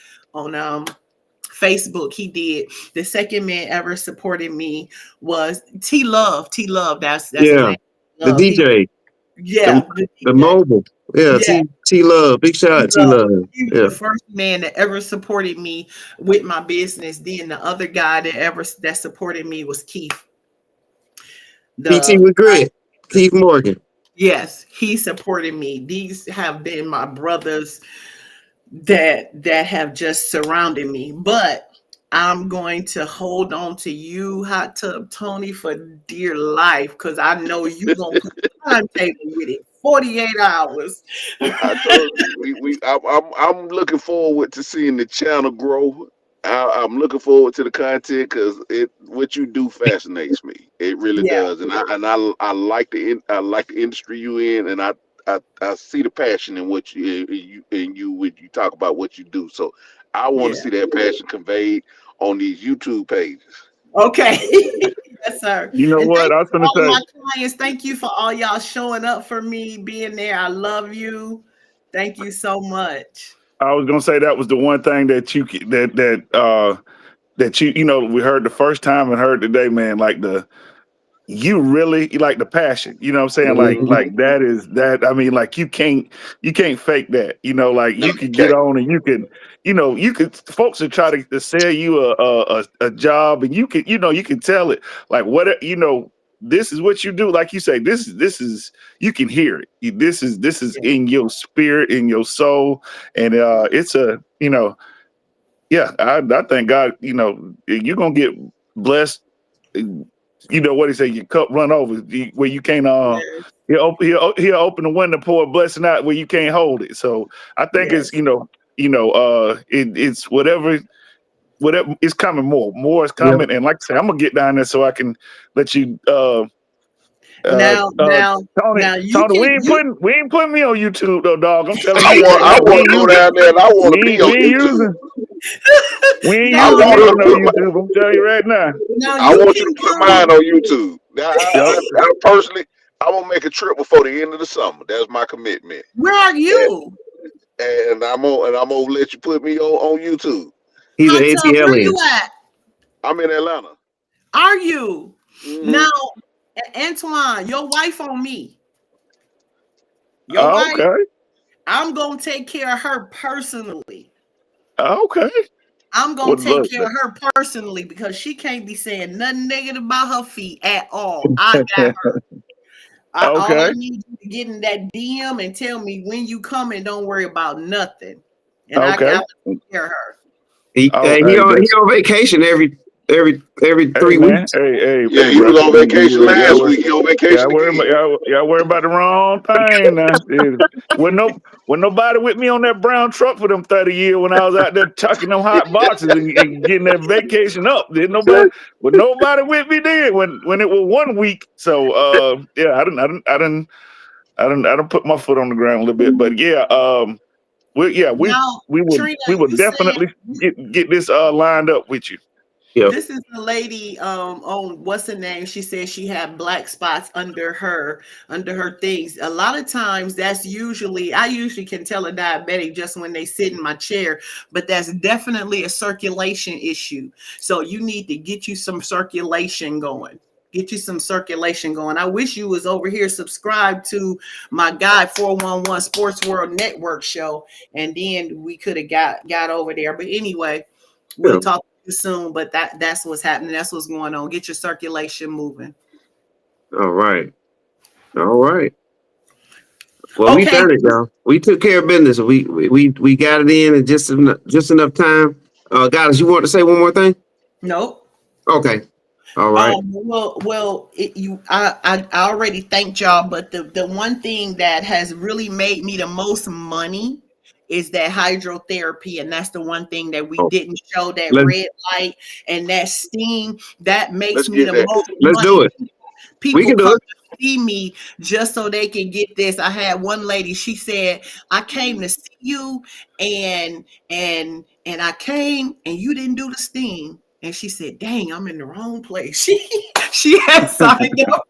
Facebook. He did. The second man ever supported me was T Love. T Love. That's his name. The DJ. The mobile. Yeah, T Love. Big shout out T Love. He was the first man that ever supported me with my business. Then the other guy that supported me was Keith. PT with Grit. Keith Morgan. Yes, he supported me. These have been my brothers that have just surrounded me. But I'm going to hold on to you, Hot Tub Tony, for dear life, because I know you gonna put a timetable with it. 48 hours. I told you, I'm looking forward to seeing the channel grow. I'm looking forward to the content because what you do fascinates me. It really Yeah, does, and I like I like the industry you in, and I see the passion in what you when you talk about what you do. So I want to yeah. see that passion conveyed on these YouTube pages. Okay. Yes, sir. You know And what? thank I you was for gonna all say. my clients. Thank you for all y'all showing up for me, being there. I love you. Thank you so much. I was gonna say that was the one thing that you know we heard the first time and heard today, man. Like you really like the passion, you know what I'm saying? Mhm. Like that is that. I mean, like you can't fake that, you know. Like No, you you could get can't. on and you could folks are trying to sell you a job, and you can tell it like what this is what you do. Like you say, this is you can hear it. This is Yeah. in your spirit, in your soul, and it's a yeah. I thank God, you're gonna get blessed. You know what he said, your cup run over where you can't Yes. he'll open the window, pour a blessing out where you can't hold it. So I think it's Yes. it's whatever is coming, more is Yep. coming. And like I say, I'm gonna get down there so I can let you uh Now, uh now, Tony, now you Tony, can you we ain't putting me on YouTube though, dog. I'm telling I you want right I now, want to go down there and I want to be on we ain't YouTube. using we ain't I now using want me her for to no put my YouTube. I'm telling you right now. now I you want you to can put mine come. on YouTube. Now, Yep. I personally, I'm gonna make a trip before the end of the summer. That's my commitment, Where are and, you? I'm gonna let you put me on YouTube. He's an Hot tub, where you ATLian. at? I'm in Atlanta. Are you? Hmm. Now, Antoine, your wife on me. Your wife, Okay. I'm gonna take care of her personally. Okay. I'm gonna Well, take look. care of her personally because she can't be saying nothing negative about her feet at all. I got her. All I Okay. need you to get in that DM and tell me when you come and don't worry about nothing. And I Okay. got to take care of her. He Oh, he hey, on he that's on vacation every hey, three man. weeks. Yeah, Hey, he was bro. on vacation last week. He on Yeah, vacation again. y'all worry about the wrong thing now. Shit. When nobody with me on that brown truck for them 30 years when I was out there chucking them hot boxes and getting that vacation up. Nobody with me then when it was 1 week. So yeah, I done put my foot on the ground a little bit. But yeah, we Now, we would Trina, we would you said definitely get this lined up with you. Yep. this is the lady on what's her name? She said she had black spots under her things. A lot of times that's usually I usually can tell a diabetic just when they sit in my chair, but that's definitely a circulation issue. So you need to get you some circulation going. Get you some circulation going. I wish you was over here subscribed to my guy 411 Sports World Network show, and then we could have got over there. But anyway, we'll Yep. talk soon, but that's what's happening. That's what's going on. Get your circulation moving. All right. All right. Well, we Okay. done it, y'all. We took care of business. We got it in just enough time. Guys, you want to say one more thing? Nope. Okay. All right. I already thanked y'all, but the one thing that has really made me the most money is that hydrotherapy, and that's the one thing that we Oh, didn't show, that let's red light and that steam that makes Let's me get the that. most let's money. do it. We People can do come it. to see me just so they can get this. I had one lady, she said, I came to see you and I came and you didn't do the steam. And she said, dang, I'm in the wrong place. She had signed up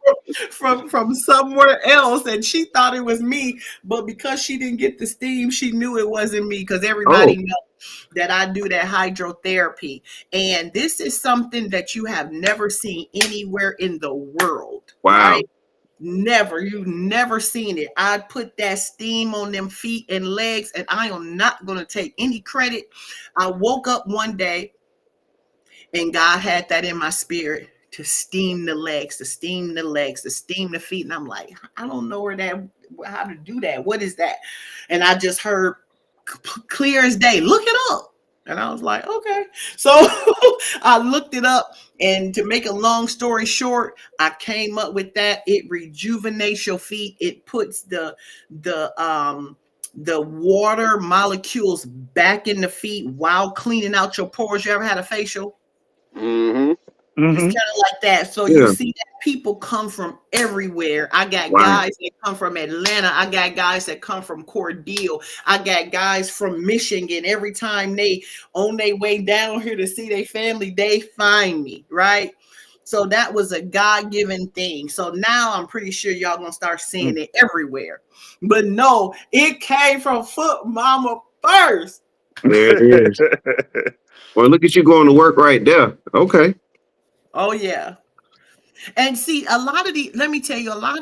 from somewhere else and she thought it was me. But because she didn't get the steam, she knew it wasn't me because everybody Oh, knows that I do that hydrotherapy. And this is something that you have never seen anywhere in the world, wow. right? Never. You've never seen it. I put that steam on them feet and legs, and I am not going to take any credit. I woke up one day and God had that in my spirit. to steam the legs, to steam the legs, to steam the feet. And I'm like, I don't know how to do that. What is that? And I just heard clear as day, look it up. And I was like, okay. So I looked it up, and to make a long story short, I came up with that. It rejuvenates your feet. It puts the water molecules back in the feet while cleaning out your pores. You ever had a facial? Mm-hmm. It's kind of like that. So you see that people come from everywhere. I got guys that come from Atlanta. I got guys that come from Cordele. I got guys from Michigan. Every time they on their way down here to see their family, they find me, right? So that was a God-given thing. So now I'm pretty sure y'all gonna start seeing it everywhere. But no, it came from FootMama first. There it is. Well, look at you going to work right there. Okay. Oh yeah. And see, let me tell you, I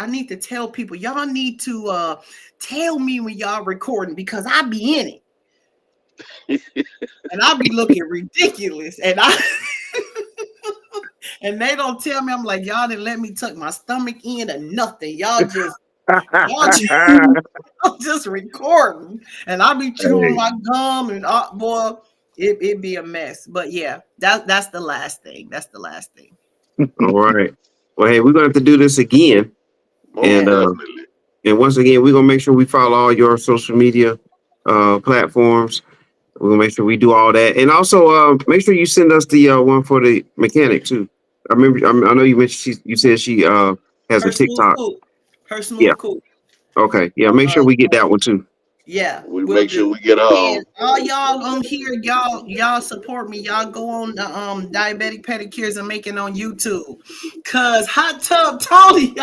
need to tell people, y'all need to tell me when y'all recording, because I be in it. And I be looking ridiculous. And and they don't tell me. I'm like, y'all didn't let me tuck my stomach in or nothing. Y'all just recording. And I be chewing my gum and boy. It'd be a mess. But yeah, that's the last thing. That's the last thing. All right. Well, hey, we're gonna have to do this again. And once again, we're gonna make sure we follow all your social media platforms. We're gonna make sure we do all that. And also make sure you send us the one for the mechanic too. I know you mentioned you said she has a TikTok. Her smooth cool. Okay. Yeah, make sure we get that one too. Yeah, we make sure we get all y'all on here. Y'all support me. Y'all go on the Diabetic Pedicures and Making on YouTube, cause Hot Tub Tony,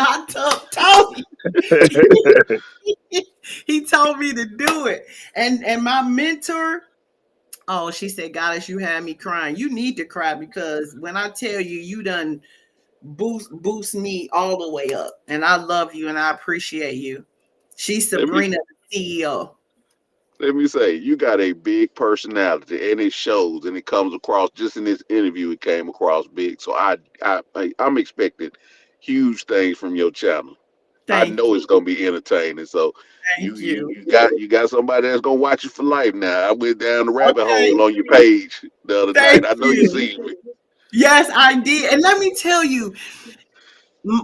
he told me to do it. And my mentor, she said, Goddess, you had me crying. You need to cry, because when I tell you, you done boost me all the way up, and I love you and I appreciate you. She's Sabrina, the CEO. Let me say, you got a big personality, and it shows, and it comes across. Just in this interview, it came across big. So I'm expecting huge things from your channel. I know it's gonna be entertaining. So you got somebody that's gonna watch you for life now. I went down the rabbit hole on your page the other night. I know you seen me. Yes, I did. And let me tell you,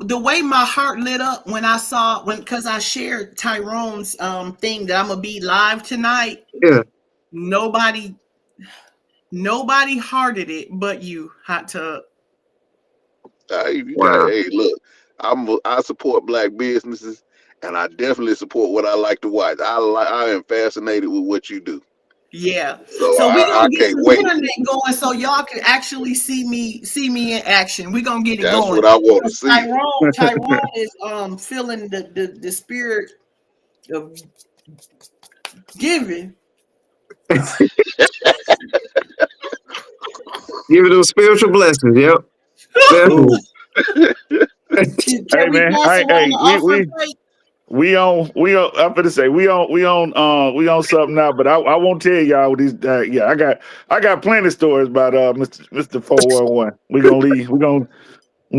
the way my heart lit up when I saw, because I shared Tyrone's thing that I'm gonna be live tonight. Yeah. Nobody hearted it but you, Hot Tub. Hey, look, I support Black businesses, and I definitely support what I like to watch. I am fascinated with what you do. Yeah. So we're gonna get can't some wait. internet going so y'all can actually see me in action. We're gonna get it going. That's what I want to see. Tyrone is feeling the spirit of giving. Give it those spiritual blessings. Yep. Hey man, we on. I'm gonna say we on something now, but I won't tell y'all these. I got plenty of stories about Mr. 411. We gonna leave. We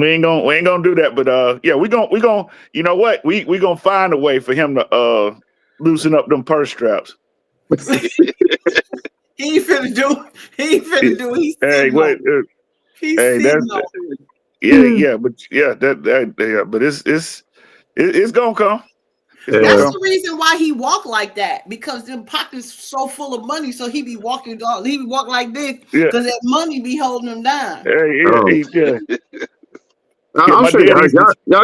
ain't gonna do that. But we gonna. You know what? We gonna find a way for him to loosen up them purse straps. He ain't finna do. He's hey, wait. He's but it's gonna come. That's the reason why he walk like that, because them pockets so full of money. So he be walking like this because that money be holding him down. I'm sure y'all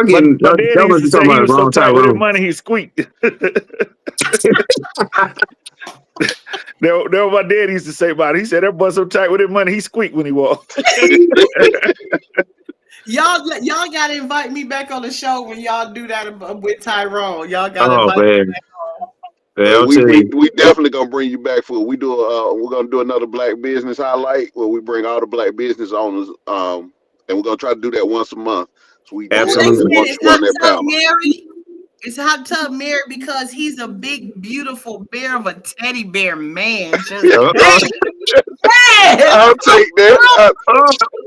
getting. My dad used to say he was so tight with his money he squeaked. That my dad used to say about it. He said that boy so tight with his money he squeaked when he walked. Y'all got to invite me back on the show when y'all do that with Tyrone. Y'all got to invite me back on. Yeah, we definitely gonna bring you back for. We're gonna do another Black business highlight where we bring all the Black business owners. And we're gonna try to do that once a month. So we absolutely want you on that panel. It's Hot Tub Mary because he's a big, beautiful bear of a teddy bear man. I'll take that.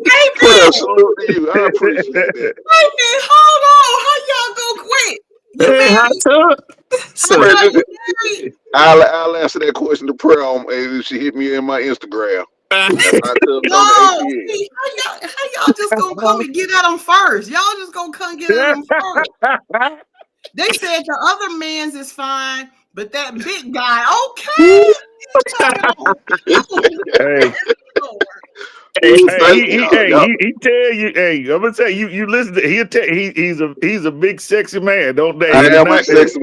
Prayer, Wait salute to you. I appreciate that. a hold on. How y'all gonna quit? You Hey, hot married? tub. How So, Man, y'all just, married? I'll answer that question to prayer on if she hit me in my Instagram. That's hot tubs on the No, ATL. see, how y'all just gonna come and get at them first? Y'all just gonna come get at them first. They said the other man's is fine, but that big guy, okay. Hey, Ooh, hey, thank y'all. Y'all, he tell you, hey, I'm gonna tell you, you listen to, he's a big sexy man, don't they? I He do am a not, sexy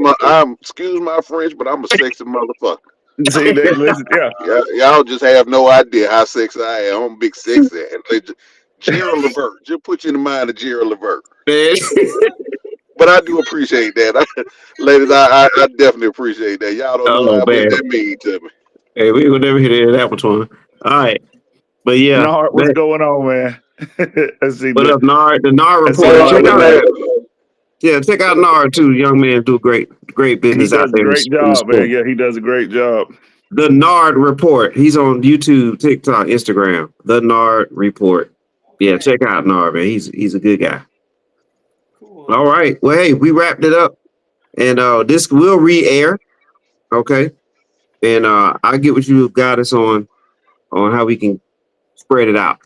excuse my French, but I'm a sexy motherfucker. see that, listen, yeah. Y'all just have no idea how sexy I am. I'm big sexy. And Gerald Levert. Just put you in the mind of Gerald Levert. man. But I do appreciate that. Ladies, I definitely appreciate that. Y'all don't know Oh how much man. that means to me. Hey, we will never hit that one. All right. But yeah, Nard, what's going on, man? Let's see, what look, up, Nard? The Nard let's see, report. Other Nard, Check than out, man. that, check out Nard too. Young man do great He business out does a there in great the job, man. sport. Yeah, he does a great job. The Nard report. He's on YouTube, TikTok, Instagram. The Nard report. Yeah, Okay, check out Nard, man. He's a good guy. cool. All right. Well, hey, we wrapped it up, and this will re-air. Okay, and I'll get with you, Goddess, on how we can spread it out.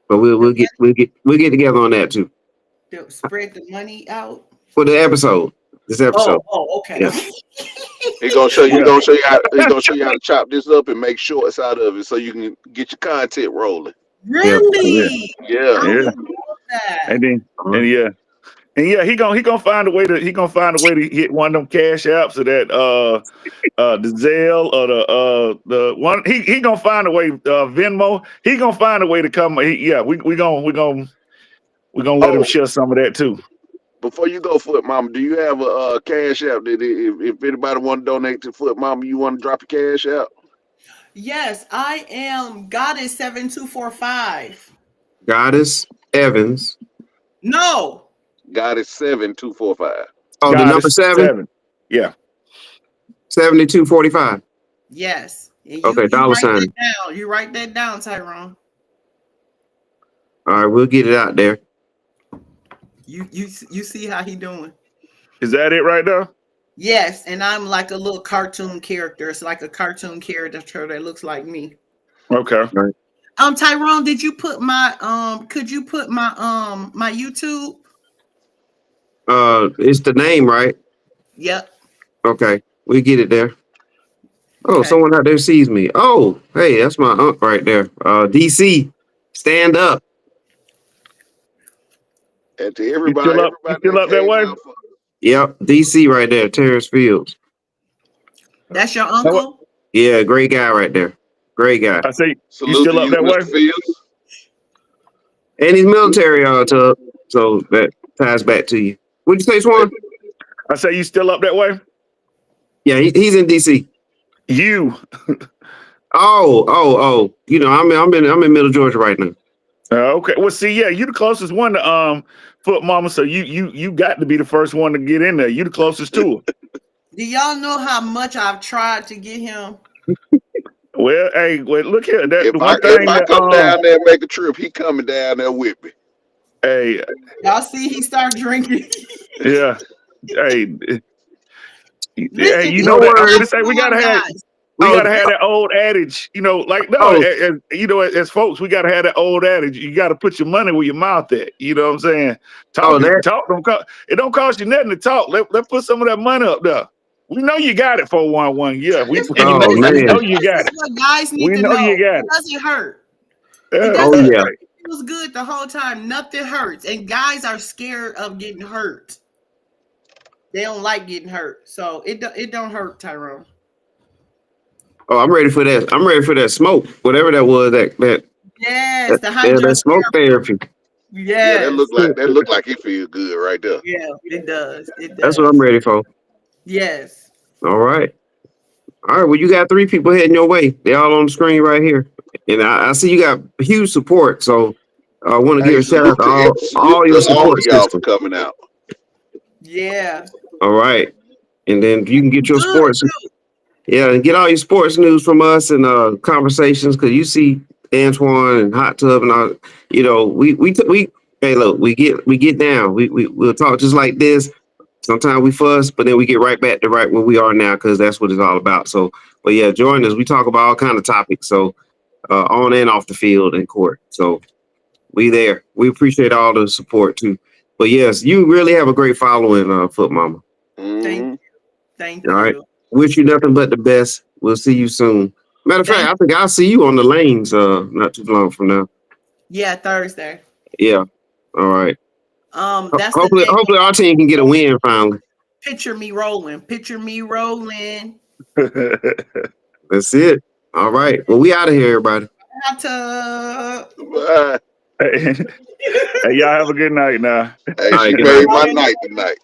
But The we'll get together on that too spread the money out. for the episode. This episode. Okay. Yeah. he gonna show you. He Yeah, gonna show you how. He gonna show you how to chop this up and make shorts out of it, so you can get your content rolling. Yeah. yeah, Really? Yeah. I yeah. would love that. And then, Uh-huh. and yeah. And yeah, he gonna find a way to hit one of them cash apps or that the Zelle or the one he gonna find a way Venmo. He gonna find a way to come. We gonna let him Oh, share some of that too. before you go, Foot Mama, do you have a cash app that if anybody want to donate to Foot Mama, you want to drop your cash out? Yes, I am Goddess 7245. Goddess Evans. No. God is 7245. Oh, the God number is 7, 7. Yeah. 7245. Yes. And Okay, you dollar write that sign. down. You write that down, Tyrone. All right, we'll get it out there. You see how he doing. Is that it right there? Yes, and I'm like a little cartoon character. It's like a cartoon character that looks like me. Okay. Tyrone, did you put my could you put my my YouTube? It's the name, right? Yep. Okay, we get it there. Oh, Okay. someone out there sees me. Oh, hey, that's my aunt right there. DC, stand up. And to You everybody, still up? You everybody still that up that came way? out for Yep, DC right there, Terrace Fields. That's your Now what- uncle? Yeah, great guy right there. Great guy. I say you salute still to up you, that way? Mr. Fields. And he's military, Tub. So that ties back to you. What'd you say, Wait, Swan? I say you still up that way? Yeah, he's in DC. You. Oh. You know, I'm in Middle Georgia right now. Okay. Well, see, yeah, you the closest one to Foot Mama, so you got to be the first one to get in there. You the closest to her. Do y'all know how much I've tried to get him? Well, hey, well, look here. That the if I one thing come that down there and make a trip, he coming down there with me. hey, Y'all see he started drinking. yeah, hey, hey, Listen, you he No know that I'm worries. gonna say we gotta have guys. Oh, that old adage, you know, like no, oh, as folks, we gotta have that old adage. You gotta put your money where your mouth at. You know what I'm saying? that. Talk don't cost. It don't cost you nothing to talk. Let's put some of that money up there. We know you got it 411. Yeah, we Oh know man. you This got is it. what guys need We to know you know. got It it. doesn't hurt. It Yeah, Oh doesn't yeah. hurt. It feels good the whole time. Nothing hurts. And guys are scared of getting hurt. They don't like getting hurt. So it don't hurt, Tyrone. Oh, I'm ready for that. I'm ready for that smoke. Whatever that was, Yes, the that smoke therapy. Yeah, Yes. that look like he feel good right there. Yeah, it does. It That's what I'm does. ready for. Yes. All right. All right. Well, you got 3 people heading your way. They all on the screen right here. And I see you got huge support. So I want to give Hey, a shout out to salute all your to all of support y'all for system. coming out. Yeah. All right. And then you can get your Good sports. too. Yeah, and get all your sports news from us and conversations, because you see Antoine and Hot Tub and all. You know, we hey, look, we get down. We'll talk just like this. Sometimes we fuss, but then we get right back to right where we are now because that's what it's all about. So, but yeah, join us. We talk about all kind of topics. So, on and off the field and court. So we there. We appreciate all the support too. But yes, you really have a great following, Foot Mama. Thank Thank All right. you. Wish you nothing but the best. We'll see you soon. Matter of fact, I think I'll see you on the lanes not too long from now. Yeah, Thursday. Yeah. All right. That's Hopefully our team can get a win finally. Picture me rolling. Picture me rolling. That's it. All right. Well, we out of here, everybody. Hot Tub. Bye. Hey, y'all have a good night now. Hey, All she right, good made night. my night tonight.